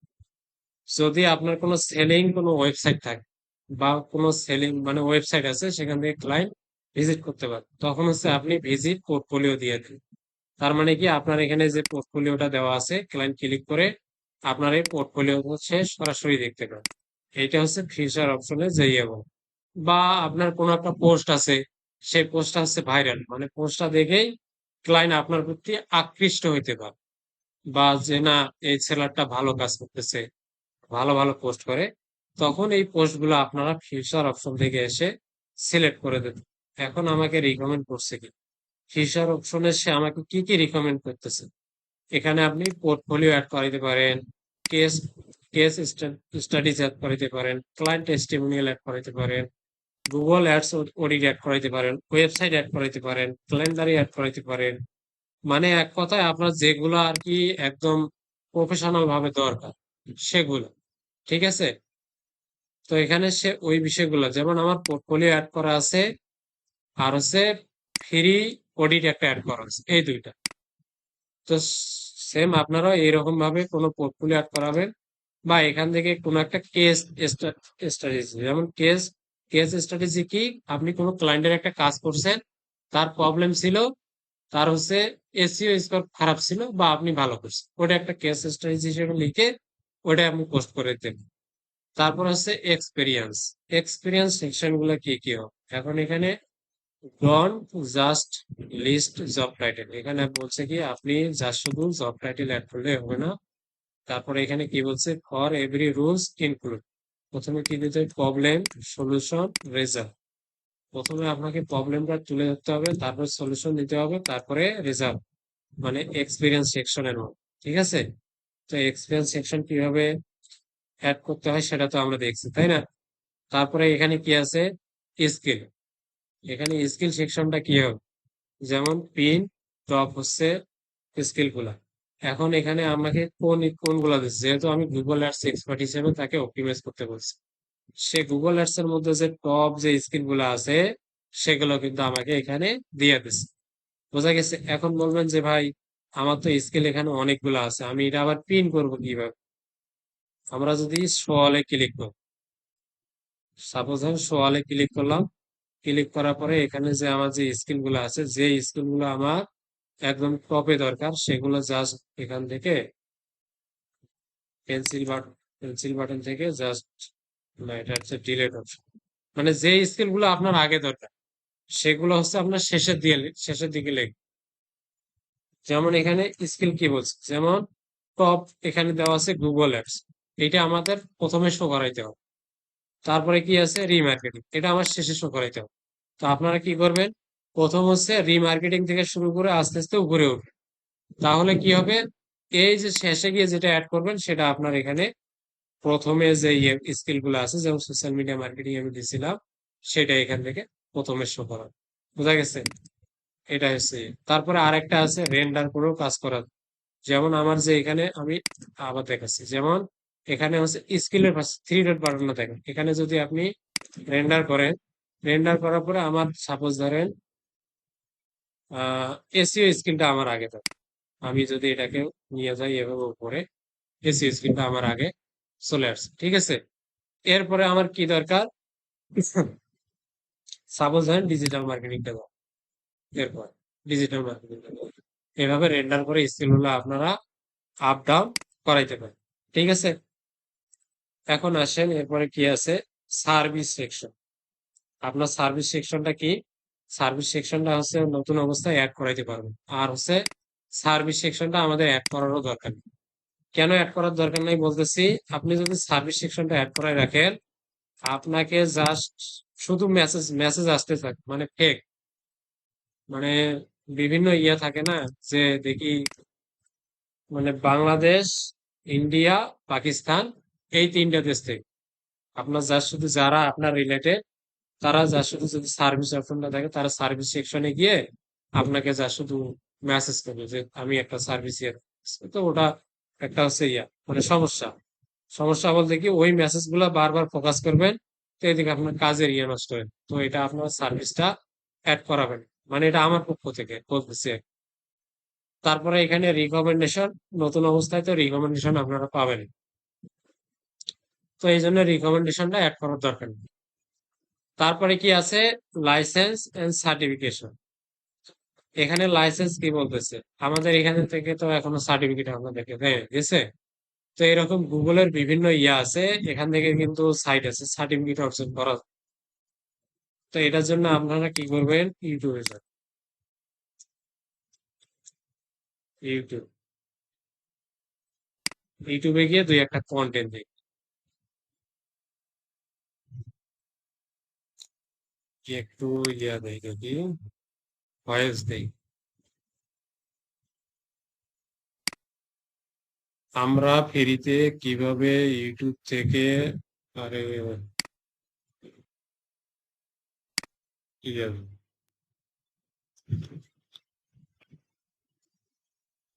যদি আপনার কোনো সেলিং কোনো ওয়েবসাইট থাকে বা কোনো সেলিং মানে ওয়েবসাইট আছে সেখান থেকে ক্লায়েন্ট ভিজিট করতে পারে, তখন হচ্ছে আপনি ভিজিট পোর্টফোলিও দিয়ে দিন। তার মানে কি, আপনার এখানে যে পোর্টফোলিওটা দেওয়া আছে ক্লায়েন্ট ক্লিক করে আপনার এই পোর্টফোলিও হচ্ছে সরাসরি দেখতে পারে। এইটা হচ্ছে ফিচার অপশনে যে ইয়ে বলে। বা আপনার কোনো একটা পোস্ট আছে, সেই পোস্টটা হচ্ছে ভাইরাল, মানে পোস্টটা দেখেই ক্লায়েন্ট আপনার প্রতি আকৃষ্ট হইতে পারে, বা যে না এই সেলারটা ভালো কাজ করতেছে, ভালো ভালো পোস্ট করে, তখন এই পোস্টগুলো আপনারা ফিচার অপশন থেকে এসে সিলেক্ট করে দেবেন। এখন আমাকে রিকমেন্ড করছে কি, ফিচার অপশনে সে আমাকে কি কি রিকমেন্ড করতেছে। এখানে আপনি পোর্টফোলিও অ্যাড করাইতে পারেন, কেস কেস স্টাডিজ অ্যাড করাইতে পারেন, ক্লায়েন্ট টেস্টিমোনিয়াল অ্যাড করাইতে পারেন, গুগল অ্যাডস অডিট অ্যাড করাইতে পারেন, ওয়েবসাইট অ্যাড করাইতে পারেন, ক্যালেন্ডারি অ্যাড করাইতে পারেন। মানে এক কথায় আপনার যেগুলো আর কি একদম প্রফেশনাল ভাবে দরকার সেগুলো, ঠিক আছে? তো এখানে সে ওই বিষয়গুলো, যেমন আমার পোর্টফোলিও অ্যাড করা আছে, আর হচ্ছে ফ্রি অডিট একটা অ্যাড করা আছে, এই দুইটা। তো সেম আপনারাও এরকম ভাবে কোনো পোর্টফোলিও অ্যাড করাবেন, বা এখান থেকে কোনো একটা কেস স্ট্র্যাটেজি, যেমন কেস কেস স্ট্র্যাটেজি কি, আপনি কোনো ক্লায়েন্টের একটা কাজ করছেন, তার প্রবলেম ছিল, তার হচ্ছে এসইও স্কোর খারাপ ছিল বা আপনি ভালো করছেন, ওটা একটা কেস স্ট্র্যাটেজি হিসেবে লিখে ওটা আপনি পোস্ট করে দেন। তারপর হচ্ছে এক্সপিরিয়েন্স। এক্সপিরিয়েন্স সেকশন গুলো কি কি হবে এখন এখানে? Don't just list job title, এখানে বলছে কি আপনি জাস্ট শুধু জব টাইটেল অ্যাড করলে হবে না। তারপরে এখানে কি বলছে, ফর এভরি রুলস ইনক্লুড, প্রথমে কি দিতে হবে, প্রবলেম, সলিউশন, রেজাল্ট। প্রথমে আপনাকে প্রবলেমটা তুলে ধরতে হবে, তারপর সলিউশন দিতে হবে, তারপরে রেজাল্ট, মানে এক্সপিরিয়েন্স সেকশনের মতো। ঠিক আছে? তো এক্সপিরিয়েন্স সেকশন কিভাবে অ্যাড করতে হয় সেটা তো আমরা দেখছি, তাই না? তারপরে এখানে কি আছে, স্কিল। এখানে স্কিল সেকশনটা কি হবে, যেমন পিন, টপ হচ্ছে স্কিল গুলা। এখন এখানে আমাকে কোনগুলা দিচ্ছে, যেহেতু আমি গুগল অ্যাডস এক্সপার্ট হিসেবে তাকে অপটিমাইজ করতে বলছি, সে গুগল অ্যাডস এর মধ্যে যে টপ যে স্কিল গুলো আছে সেগুলো কিন্তু আমাকে এখানে দিয়ে দিচ্ছে। বোঝা গেছে? এখন বলবেন যে ভাই আমার তো স্কিল এখানে অনেকগুলো আছে, আমি এটা আবার পিন করবো কিভাবে? আমরা যদি সোয়ালে ক্লিক করি, সাপোজ আমি সোয়ালে ক্লিক করলাম, ক্লিক করার পরে এখানে যে আমার যে স্কিল গুলো আছে, যে স্কিল গুলো আমার একদম টপে দরকার সেগুলো জাস্ট এখান থেকে পেন্সিল বাটন থেকে জাস্ট, না এটা হচ্ছে ডিলেট অপশন, মানে যে স্কিল গুলো আপনার আগে দরকার সেগুলো হচ্ছে আপনার শেষের দিকে লিখবে। যেমন এখানে স্কিল কি বলছে, যেমন টপ এখানে দেওয়া আছে গুগল অ্যাপস, এটা আমাদের প্রথমে শো করাইতে হবে। তারপরে কি আছে রিমার্কেটিং, এটা আমার শেষে শো করাইতে হবে। তো আপনারা কি করবেন, প্রথম হচ্ছে রিমার্কেটিং থেকে শুরু করে আস্তে আস্তে উপরে উঠবে। তাহলে কি হবে, এই যে শেষে গিয়ে যেটা অ্যাড করবেন সেটা আপনার এখানে প্রথমে যে স্কিল গুলো আছে, যেমন সোশ্যাল মিডিয়া মার্কেটিং আমি দিছিলাম, সেটা এখান থেকে প্রথমে শো করা। বোঝা গেছে? এটা হচ্ছে তারপরে আরেকটা আছে রেন্ডার করেও কাজ করা। যেমন আমার যে এখানে আমি আবার দেখাচ্ছি, যেমন এখানে হচ্ছে স্কিলের পাশে 3 ডট বাটনটা দেখেন, এখানে যদি আপনি রেন্ডার করেন, রেন্ডার করার পরে আমার সাপোজ ধরেন এসইও স্কিলটা আমার আগে থাকে, আমি যদি এটাকে নিয়ে যাই এভাবে উপরে, এসইও স্কিলটা আমার আগে চলে আসছে, ঠিক আছে? এরপরে আমার কি দরকার, সাপোজ ধরেন ডিজিটাল মার্কেটিংটা দাও, এরপর ডিজিটাল মার্কেটিংটা দাও, এভাবে রেন্ডার করে স্কিল গুলো আপনারা আপ ডাউন করাইতে পারেন, ঠিক আছে? এখন আসেন এরপরে কি আছে, সার্ভিস সেকশন। আপনার সার্ভিস সেকশনটা কি, সার্ভিস সেকশনটা হচ্ছে নতুন অবস্থায় অ্যাড করাইতে পারবেন। আর হচ্ছে সার্ভিস সেকশনটা আমাদের অ্যাড করারও দরকার নেই। কেন অ্যাড করার দরকার নেই বলতেছি, আপনি যদি সার্ভিস সেকশনটা অ্যাড করায় রাখেন, আপনাকে জাস্ট শুধু মেসেজ মেসেজ আসতে থাকে, মানে ফেক, মানে বিভিন্ন ইয়ে থাকে না, যে দেখি মানে বাংলাদেশ, ইন্ডিয়া, পাকিস্তান, এই 3টা দেশ থেকে আপনার যা শুধু যারা আপনার রিলেটেড, তারা যা শুধু যদি সার্ভিস অপশনটা দেখে, তারা সার্ভিস সেকশনে গিয়ে আপনাকে যা শুধু মেসেজ করবে যে আমি একটা সার্ভিস ইয়ে দিচ্ছি। তো ওটা একটা হচ্ছে ইয়া মানে সমস্যা। সমস্যা বলতে কি, ওই মেসেজ গুলা বারবার ফোকাস করবেন, তো এদিকে আপনার কাজের ইয়ে নষ্ট হয়, তো এটা আপনার সার্ভিসটা অ্যাড করাবেন, মানে এটা আমার পক্ষ থেকে বলতেছি। তারপরে এখানে রিকমেন্ডেশন, নতুন অবস্থায় তো রিকমেন্ডেশন আপনারা পাবেন, তো এই জন্য রিকমেন্ডেশনটা অ্যাড করার দরকার নেই। তারপরে কি আছে, লাইসেন্স এন্ড সার্টিফিকেশন। এখানে লাইসেন্স কি বলতেছে, আমাদের এখানে থেকে তো এখনো সার্টিফিকেট আপনাদেরকে দেয় গেছে। তো এরকম গুগলের বিভিন্ন ইয়া আছে, এখান থেকে কিন্তু সাইট আছে সার্টিফিকেট অর্জন করা। তো এটার জন্য আপনারা কি করবেন, ইউটিউবে যান, ইউটিউব, ইউটিউবে গিয়ে দুই একটা কন্টেন্ট দিই, কি একটু ইয়া দেই দেখি, ভয়েস দেই, আমরা ফ্রিতে কিভাবে ইউটিউব থেকে, আরে ইয়া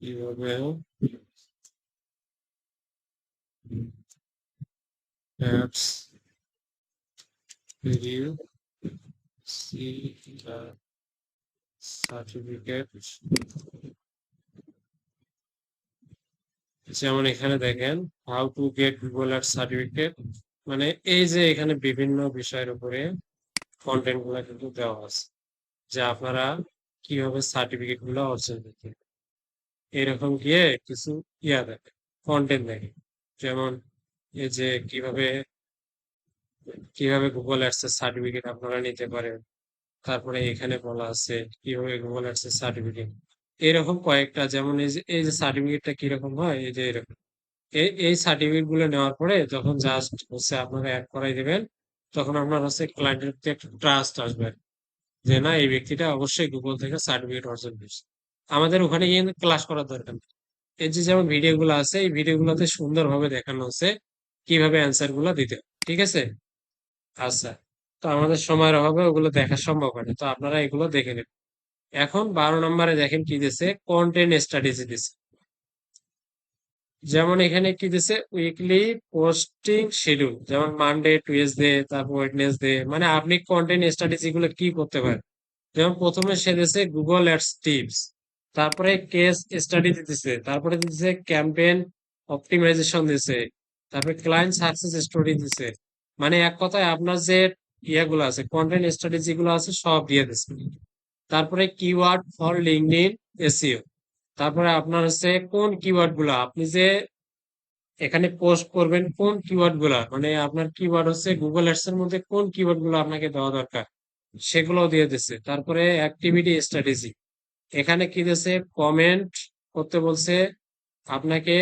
কিভাবে অ্যাডস রিভিউ সি সার্টিফিকেট, যেমন এখানে দেখেন how to get Google ad certificate, মানে এই যে এখানে বিভিন্ন বিষয়ের উপরে কন্টেন্ট গুলা কিন্তু দেওয়া আছে, যে আপনারা কিভাবে সার্টিফিকেট গুলো অর্জন করতে পারেন। এরকম গিয়ে কিছু ইয়া দেখে, কন্টেন্ট দেখে, যেমন এই যে কিভাবে কিভাবে গুগল অ্যাডস এর সার্টিফিকেট আপনারা নিতে পারেন। তারপরে এখানে বলা আছে কিভাবে গুগল অ্যাডস এর সার্টিফিকেট, এরকম কয়েকটা, যেমন এই যে সার্টিফিকেটটা কিরকম হয়, এই যে এরকম, এই সার্টিফিকেট গুলো নেওয়ার পরে যখন জাস্ট হচ্ছে আপনারা অ্যাড করাই দিবেন, তখন আপনার হচ্ছে ক্লায়েন্টের প্রতি একটা ট্রাস্ট আসবে, যে না এই ব্যক্তিটা অবশ্যই গুগল থেকে সার্টিফিকেট অর্জন করছে, আমাদের ওখানে গিয়ে ক্লাস করার দরকার নেই। এই যে যেমন ভিডিও গুলো আছে, এই ভিডিও গুলোতে সুন্দরভাবে দেখানো হচ্ছে কিভাবে অ্যান্সার গুলো দিতে হয়। ঠিক আছে? আচ্ছা, তো আমাদের সময়ের অভাবে ওগুলো দেখা সম্ভব হয় না, তো আপনারা এগুলো দেখে নেবেন। এখন 12 নম্বরে দেখেন কি দিছে, কন্টেন্ট স্ট্র্যাটেজি দিছে। যেমন এখানে কি দিছে উইকলি পোস্টিং শিডিউল, যেমন মানডে টুইসডে তারপর ওয়েডনেসডে, মানে আপনি কন্টেন্ট স্ট্র্যাটেজি গুলো কি করতে পারেন। যেমন প্রথমে সে দিছে গুগল অ্যাডস টিপস, তারপরে কেস স্টাডি দিতেছে, তারপরে দিতেছে ক্যাম্পেইন অপটিমাইজেশন দিছে, তারপরে ক্লায়েন্ট সাকসেস স্টোরি দিছে। মানে এক কথায় আপনার যে ইয়েগুলো আছে কন্টেন্ট স্ট্র্যাটেজি গুলো আছে সব দিয়ে দিছে। তারপরে কিওয়ার্ড ফর লিঙ্কডইন এসইও, তারপরে আপনার হচ্ছে কোন কিওয়ার্ড গুলা আপনি যে এখানে পোস্ট করবেন, কোন কিওয়ার্ড গুলা মানে আপনার কিওয়ার্ড হচ্ছে গুগল অ্যাডস এর মধ্যে কোন কিওয়ার্ড গুলো আপনাকে দেওয়া দরকার সেগুলো দিয়ে দিচ্ছে। তারপরে অ্যাক্টিভিটি স্ট্র্যাটেজি, এখানে কি দিয়েছে কমেন্ট করতে বলছে আপনাকে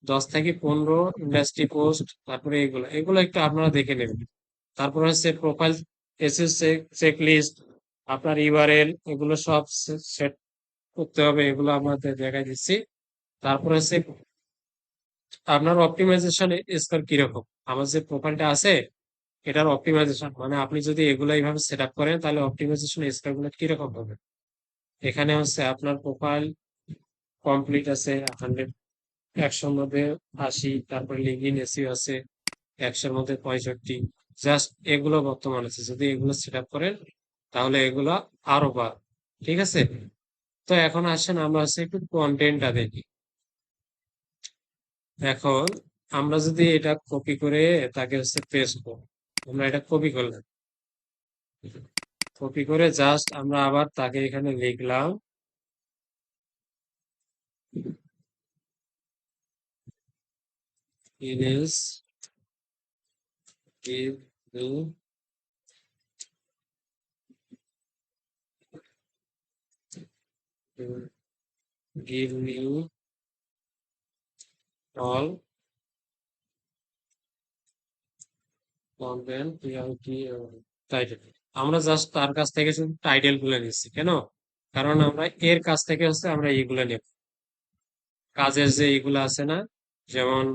10 থেকে 15 ইন্ডাস্ট্রি পোস্ট, তারপরে এগুলো এগুলো একটু আপনারা দেখে নেবেন। তারপরে হচ্ছে প্রোফাইল এসএস চেক লিস্ট, আপনার ইউআরএল এগুলো সব সেট করতে হবে, এগুলো আমাদের দেখাই দিচ্ছি। তারপরে হচ্ছে আপনার অপটিমাইজেশন স্কোর কিরকম, আমার যে প্রোফাইলটা আছে এটার অপটিমাইজেশন, মানে আপনি যদি এগুলো এইভাবে সেট আপ করেন তাহলে অপটিমাইজেশন স্কোর গুলো কিরকম হবে। এখানে হচ্ছে আপনার প্রোফাইল কমপ্লিট আছে 100, 100-র মধ্যে 80, তারপরে লিঙ্কডইন এসইও আছে 100-র মধ্যে 65। জাস্ট এগুলো বর্তমান আছে, যদি এগুলো সেট আপ করেন তাহলে এগুলো আরো বাড়বে। ঠিক আছে, তো এখন আসেন আমরা হচ্ছে একটু কন্টেন্টটা দেখি। এখন আমরা যদি এটা কপি করে তাকে হচ্ছে পেস্ট করব, আমরা এটা কপি করলাম, কপি করে জাস্ট আমরা আবার তাকে এখানে লিখলাম is give me give me all content title. আমরা জাস্ট তার কাছ থেকে শুধু টাইটেল গুলো নিচ্ছি কেন, কারণ আমরা এর কাছ থেকে হচ্ছে আমরা এইগুলা নেব, কাজের যে এইগুলা আছে না, যেমন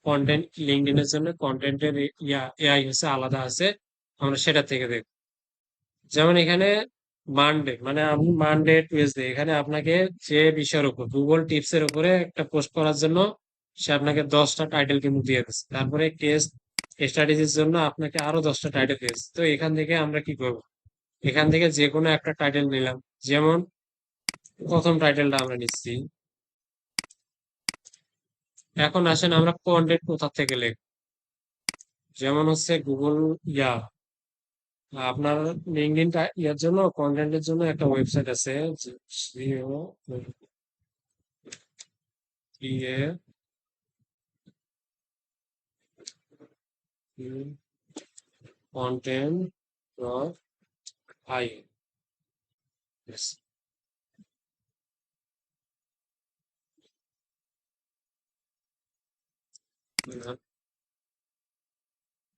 কন্টেন্ট লিঙ্কডইনের জন্য কন্টেন্টের এআই হচ্ছে আলাদা আছে, আমরা সেটা থেকে দেখব। যেমন এখানে মানডে, মানে আপনি মানডে টুইসডে, এখানে আপনাকে যে বিষয়ের উপর গুগল টিপস এর উপরে একটা পোস্ট করার জন্য সে আপনাকে 10টা টাইটেল কিন্তু দিয়ে দিচ্ছে, তারপরে কেস স্ট্র্যাটেজির জন্য আপনাকে আরো 10টা টাইটেল দিয়েছে। তো এখান থেকে আমরা কি করব, এখান থেকে যে কোনো একটা টাইটেল নিলাম। যেমন প্রথম টাইটেলটা আমরা নিচ্ছি। এখন আসেন আমরা কন্টেন্ট কোথা থেকে লিখব, যেমন হচ্ছে গুগল ইয়া আপনার লিঙ্কডইন ইয়ার জন্য কন্টেন্টের জন্য একটা ওয়েবসাইট আছে কন্টেন্ট ডট আই।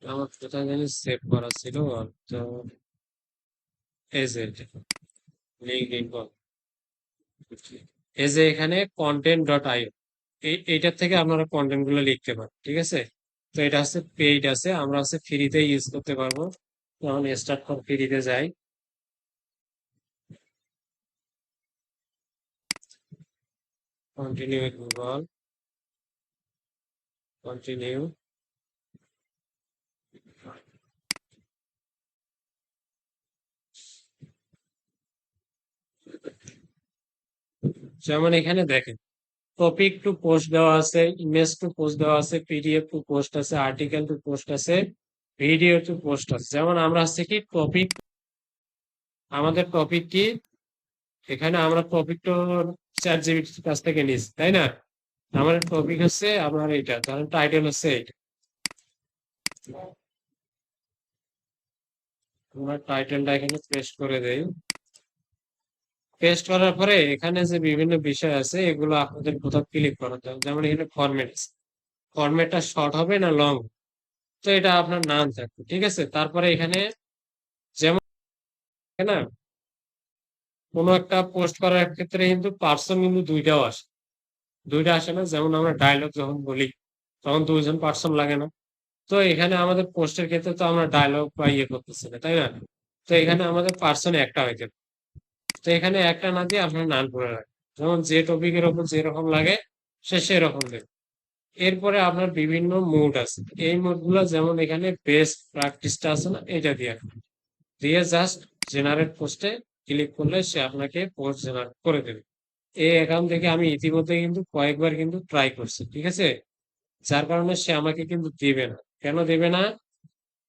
আমার কোথায় জানি সেভ করা ছিল, তো এই যে লিঙ্কডইন, এই যে এখানে কন্টেন্ট ডট আই, এইটার থেকে আপনারা কন্টেন্ট গুলো লিখতে পারেন। ঠিক আছে, তো এটা হচ্ছে পেইড আছে, আমরা হচ্ছে ফ্রিতে ইউজ করতে পারবো। যখন স্টার্ট ফর ফ্রিতে যাই, কন্টিনিউ উইথ গুগল, কন্টিনিউ। যেমন এখানে দেখেন টপিক টু পোস্ট দেওয়া আছে, ইমেজ টু পোস্ট দেওয়া আছে, পিডিএফ টু পোস্ট আছে, আর্টিকেল টু পোস্ট আছে, ভিডিও টু পোস্ট আছে। যেমন আমরা হচ্ছে কি টপিক, আমাদের টপিক কি, এখানে আমরা টপিক তো চ্যাট জিপিটির কাছ থেকে নিচ্ছি তাই না, আমাদের টপিক হচ্ছে আপনার এইটা, ধরেন টাইটেল হচ্ছে এইটা, আমরা টাইটেলটা এখানে পেস্ট করে দেই। পেস্ট করার পরে এখানে যে বিভিন্ন বিষয় আছে এগুলো আপনাদের কোথাও ক্লিক করাতে হবে। যেমন এখানে ফরম্যাট, ফরম্যাটটা শর্ট হবে না লং, তো এটা আপনার নাম থাকবে। ঠিক আছে, তারপরে এখানে যেমন না কোনো একটা পোস্ট করার ক্ষেত্রে কিন্তু পার্সন কিন্তু দুইটাও আসে, দুইটা আসে না, যেমন আমরা ডায়লগ যখন বলি তখন দুইজন পার্সন লাগে না। তো এখানে আমাদের পোস্টের ক্ষেত্রে তো আমরা ডায়লগ বা ইয়ে করতেছি না তাই না, তো এখানে আমাদের পার্সন একটা হইতে হবে। তো এখানে একটা না দিয়ে আপনার নাম করে রাখবেন, যেমন যে টপিকের ওপর যেরকম লাগে সে সেরকম দেবে। এরপরে আপনার বিভিন্ন মোড আছে, এই মোড গুলা যেমন এখানে বেস্ট প্র্যাকটিসটা আছে না, এটা দিয়ে দিয়ে জাস্ট জেনারেট পোস্টে ক্লিক করলে সে আপনাকে পোস্ট জেনারেট করে দেবে। এই অ্যাকাউন্ট থেকে আমি ইতিমধ্যে কিন্তু কয়েকবার কিন্তু ট্রাই করছি, ঠিক আছে, যার কারণে সে আমাকে কিন্তু দিবে না। কেন দেবে না?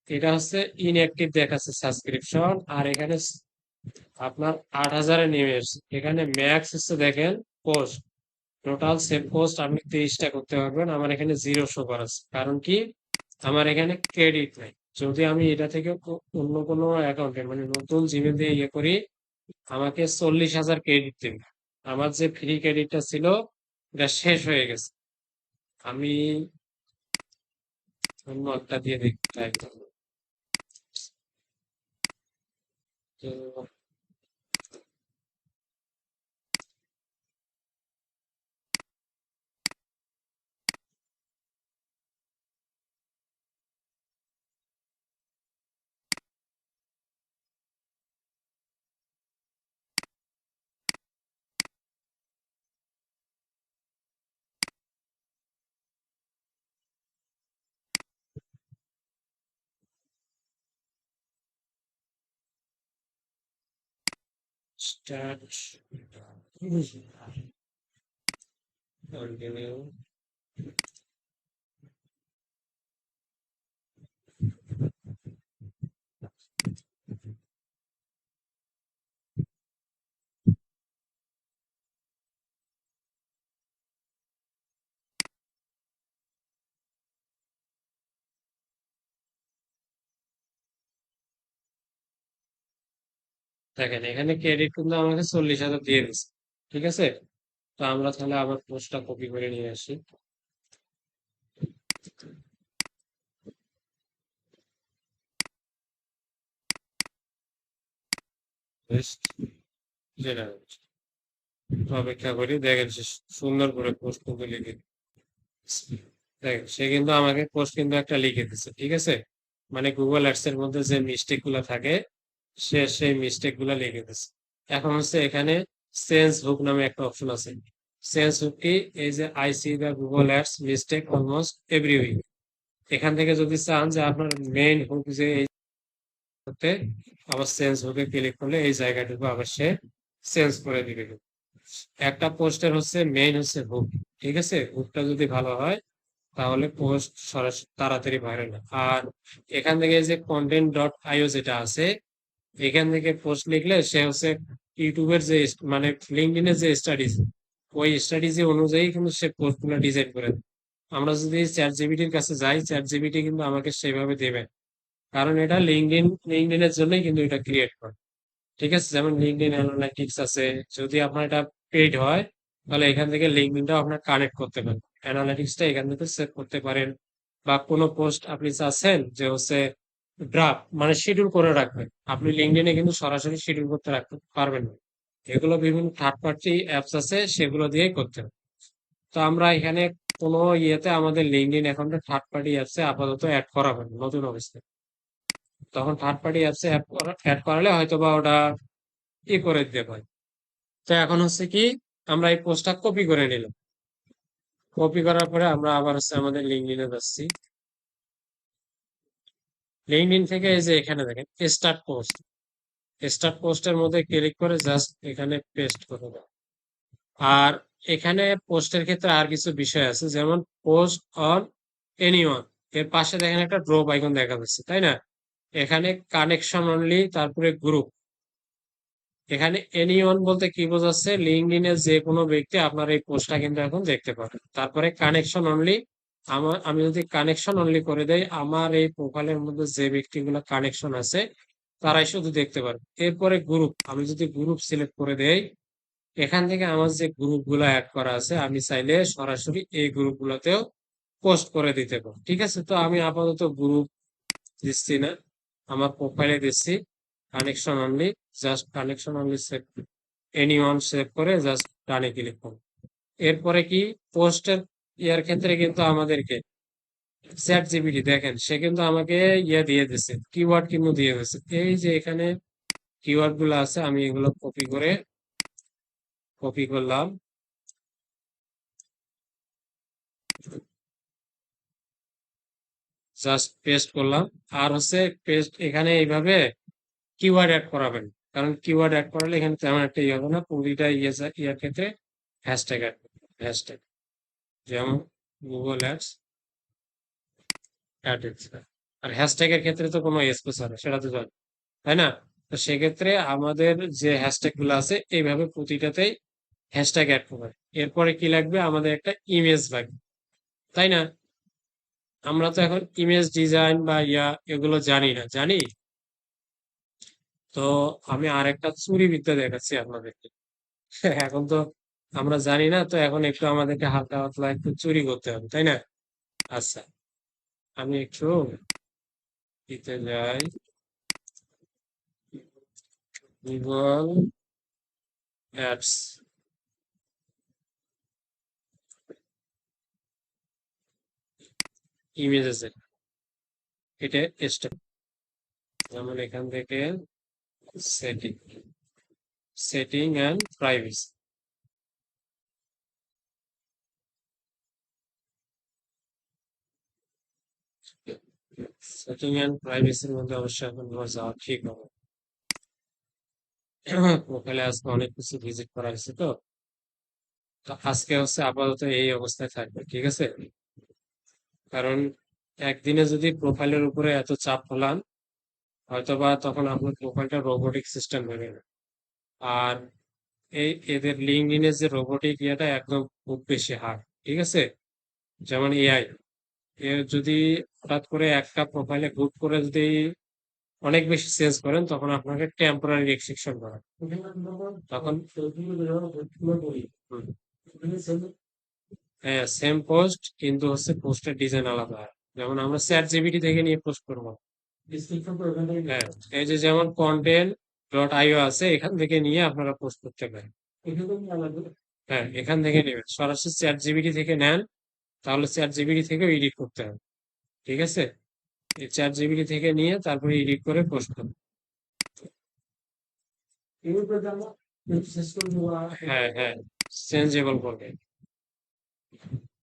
এটা হচ্ছে ইনঅ্যাক্টিভ দেখাচ্ছে সাবস্ক্রিপশন, আর এখানে আপনার 8,000-এ নেমে এসেছে। এখানে ম্যাক্স হচ্ছে দেখেন পোস্ট, টোটাল সেভ পোস্ট আপনি 23টা করতে পারবেন, আমার এখানে জিরো শো করাচ্ছে। কারণ কি? আমার এখানে ক্রেডিট নাই। যদি আমি এটা থেকে অন্য কোনো অ্যাকাউন্টে মানে নতুন জিমেল দিয়ে ইয়ে করি, আমাকে 40,000 ক্রেডিট দেবে। আমার যে ফ্রি ক্রেডিটটা ছিল এটা শেষ হয়ে গেছে। আমি অন্য একটা দিয়ে দেখতে ট্রাই করবো। তো স্টার্ট, কন্টিনিউ। দেখেন এখানে ক্রেডিট কিন্তু আমাকে 40,000 দিয়ে দিচ্ছে, ঠিক আছে। তো আমরা তাহলে আবার পোস্টটা কপি করে নিয়ে আসি। Paste, যেটা অপেক্ষা করি, দেখেন সে সুন্দর করে পোস্ট কিন্তু লিখে দিচ্ছে। দেখেন সে কিন্তু আমাকে পোস্ট কিন্তু একটা লিখে দিচ্ছে, ঠিক আছে। মানে গুগল অ্যাডস এর মধ্যে যে মিস্টেক গুলা থাকে, সে সেই মিস্টেক গুলা লিখে দিচ্ছে। এখন হচ্ছে এখানে সেন্স হুক নামে একটা অপশন আছে। সেন্স হুক কি? এই যে I see the Google ads mistake almost every week, এখান থেকে যদি চান যে আপনার মেইন হুক যে এই করতে, আবার চেঞ্জ হুকে ক্লিক করলে এই জায়গাটুকু আবার সে চেঞ্জ করে দিবে। একটা পোস্টের হচ্ছে মেইন হচ্ছে হুক, ঠিক আছে। হুকটা যদি ভালো হয় তাহলে পোস্ট সরাসরি তাড়াতাড়ি ভাইরাল হয়। আর এখান থেকে যে কন্টেন্ট ডট আইও যেটা আছে, এখান থেকে পোস্ট লিখলে সে হচ্ছে ইউটিউবের যে মানে লিঙ্কডইনের যে স্টাডিজ, ওই স্টাডিজ অনুযায়ী কিন্তু সে পোস্ট গুলো ডিজাইন করে দেয়। আমরা যদি চ্যাট জিপিটির কাছে যাই, চ্যাট জিপিটি কিন্তু আমাকে সেভাবে দেবে, কারণ এটা লিঙ্কডইনের জন্যই কিন্তু এটা ক্রিয়েট করে, ঠিক আছে। যেমন লিঙ্কডইন অ্যানালাইটিক্স আছে, যদি আপনার এটা পেইড হয় তাহলে এখান থেকে লিঙ্কডইনটাও আপনার কানেক্ট করতে পারেন, অ্যানালাইটিক্সটা এখান থেকে সেভ করতে পারেন। বা কোনো পোস্ট আপনি চাচ্ছেন যে হচ্ছে ড্রাফট মানে শিডিউল করে রাখবেন, আপনি লিঙ্কডইনে কিন্তু সরাসরি শিডিউল করতে রাখতে পারবেন না। এগুলো বিভিন্ন থার্ড পার্টি অ্যাপস আছে, সেগুলো দিয়েই করতে হবে। তো আমরা এখানে কোনো ইয়েতে আমাদের লিঙ্কডইন অ্যাকাউন্টে থার্ড পার্টি অ্যাপসে আপাতত অ্যাড করা হবে না নতুন অবস্থায়। তখন থার্ড পার্টি অ্যাপসে অ্যাড করালে হয়তো বা ওটা করে দিতে পারে। তো এখন হচ্ছে কি, আমরা এই পোস্টটা কপি করে নিলাম। কপি করার পরে আমরা আবার হচ্ছে আমাদের লিঙ্কডইনে যাচ্ছি। লিঙ্কডইন থেকে এই যে এখানে দেখেন স্টার্ট পোস্ট, স্টার্ট পোস্টের মধ্যে ক্লিক করে জাস্ট এখানে পেস্ট করে দাও। আর এখানে পোস্টের ক্ষেত্রে আর কিছু বিষয় আছে, যেমন পোস্ট অন এনিওয়ান, এর পাশে দেখেন একটা ড্রপ আইকন দেখা যাচ্ছে, তাই না? এখানে কানেকশন অনলি, তারপরে গ্রুপ। এখানে এনিওয়ান বলতে কি বোঝাচ্ছে? লিঙ্কডইনের যে কোনো ব্যক্তি আপনার এই পোস্টটা কিন্তু এখন দেখতে পারে। তারপরে কানেকশন অনলি, আমি যদি কানেকশন অনলি করে দেই, আমার এই প্রোফাইলের মধ্যে যে ব্যক্তিগুলো কানেকশন আছে তারাই শুধু দেখতে পারে। এরপরে গ্রুপ, আমি যদি গ্রুপ সিলেক্ট করে দেই, এখান থেকে আমার যে গ্রুপ গুলো অ্যাড করা আছে আমি চাইলে সরাসরি এই গ্রুপ গুলোতেও পোস্ট করে দিতে পারি, ঠিক আছে। তো আমি আপাতত গ্রুপ দিচ্ছি না, আমার প্রোফাইলে দিচ্ছি connection only, just connection only save, anyone save করে জাস্ট ডানে ক্লিক করুন। এরপরে কি, পোস্টের ইয়ার ক্ষেত্রে কিন্তু আমাদেরকে চ্যাট জিপিটি দেখেন সে কিন্তু আমাকে ইয়ে দিয়ে দিচ্ছে, কিওয়ার্ড কিন্তু দিয়ে দিচ্ছে। এই যে এখানে কিওয়ার্ড গুলো আছে, আমি এগুলো কপি করলাম, জাস্ট পেস্ট করলাম। আর হচ্ছে পেস্ট এখানে এইভাবে কিওয়ার্ড অ্যাড করাবেন, কারণ কিওয়ার্ড অ্যাড করালে এখানে তেমন একটা ইয়ে হবে না, প্রতিটা ইয়ার ক্ষেত্রে হ্যাশট্যাগ অ্যাড, হ্যাশট্যাগ যেমন গুগল অ্যাডস অ্যাডস। আর হ্যাশট্যাগের ক্ষেত্রে তো কোনো স্পেস হবে সেটা তো জানি, তাই না? তো সেক্ষেত্রে আমাদের যে হ্যাশট্যাগ গুলো আছে এইভাবে প্রতিটাতেই হ্যাশট্যাগ অ্যাড করবে। এরপরে কি লাগবে, আমাদের একটা ইমেজ লাগবে, তাই না? আমরা তো এখন ইমেজ ডিজাইন বা এগুলো জানি না, জানি? তো আমি আরেকটা চুরি বিদ্যা দেখাচ্ছি আপনাদেরকে। এখন তো আমরা জানি না, তো এখন একটু আমাদেরকে হালকা পাতলা একটু চুরি করতে হবে, তাই না? আচ্ছা, আমি একটু দিতে যাই, গুগল অ্যাডস ইমেজেস, এটা স্টেপ, যেমন এখান থেকে setting, setting and privacy. Setting and প্রাইভেসির মধ্যে অবশ্যই এখন আমার যাওয়া ঠিক হবে। প্রোফাইলে আজকে অনেক কিছু ভিজিট করা হয়েছে, তো তো আজকে হচ্ছে আপাতত এই অবস্থায় থাকবে, ঠিক আছে? কারণ একদিনে যদি প্রোফাইলের উপরে এত চাপ ফেলান, হয়তোবা তখন আপনার প্রোফাইলটা রোবোটিক সিস্টেম হয়ে যাবে। আর এদের লিঙ্কডইনের যে রোবোটিক ইয়েটা একদম খুব বেশি হার্ড, ঠিক আছে? যেমন এআই, এর যদি হঠাৎ করে একটা প্রোফাইলে হুট করে যদি অনেক বেশি চেঞ্জ করেন, তখন আপনাকে টেম্পোরারি রেস্ট্রিকশন করা, তখন হুম, হ্যাঁ সেম পোস্ট, কিন্তু হচ্ছে পোস্টের ডিজাইন আলাদা হয়। যেমন আমরা চ্যাট জিপিটি থেকে নিয়ে পোস্ট করবো, হ্যাঁ, এই যে যেমন কন্টেন্ট ডট আইও আছে, এখান থেকে নিয়ে আপনারা পোস্ট করতে পারেন। হ্যাঁ, এখান থেকে নেবেন, সরাসরি চ্যাট জিপিটি থেকে নেন, তাহলে চ্যাট জিপিটি থেকেও এডিট করতে হবে, ঠিক আছে? এই চ্যাট জিপিটি থেকে নিয়ে তারপরে এডিট করে পোস্ট করুন। হ্যাঁ হ্যাঁ, চেঞ্জেবল করবে।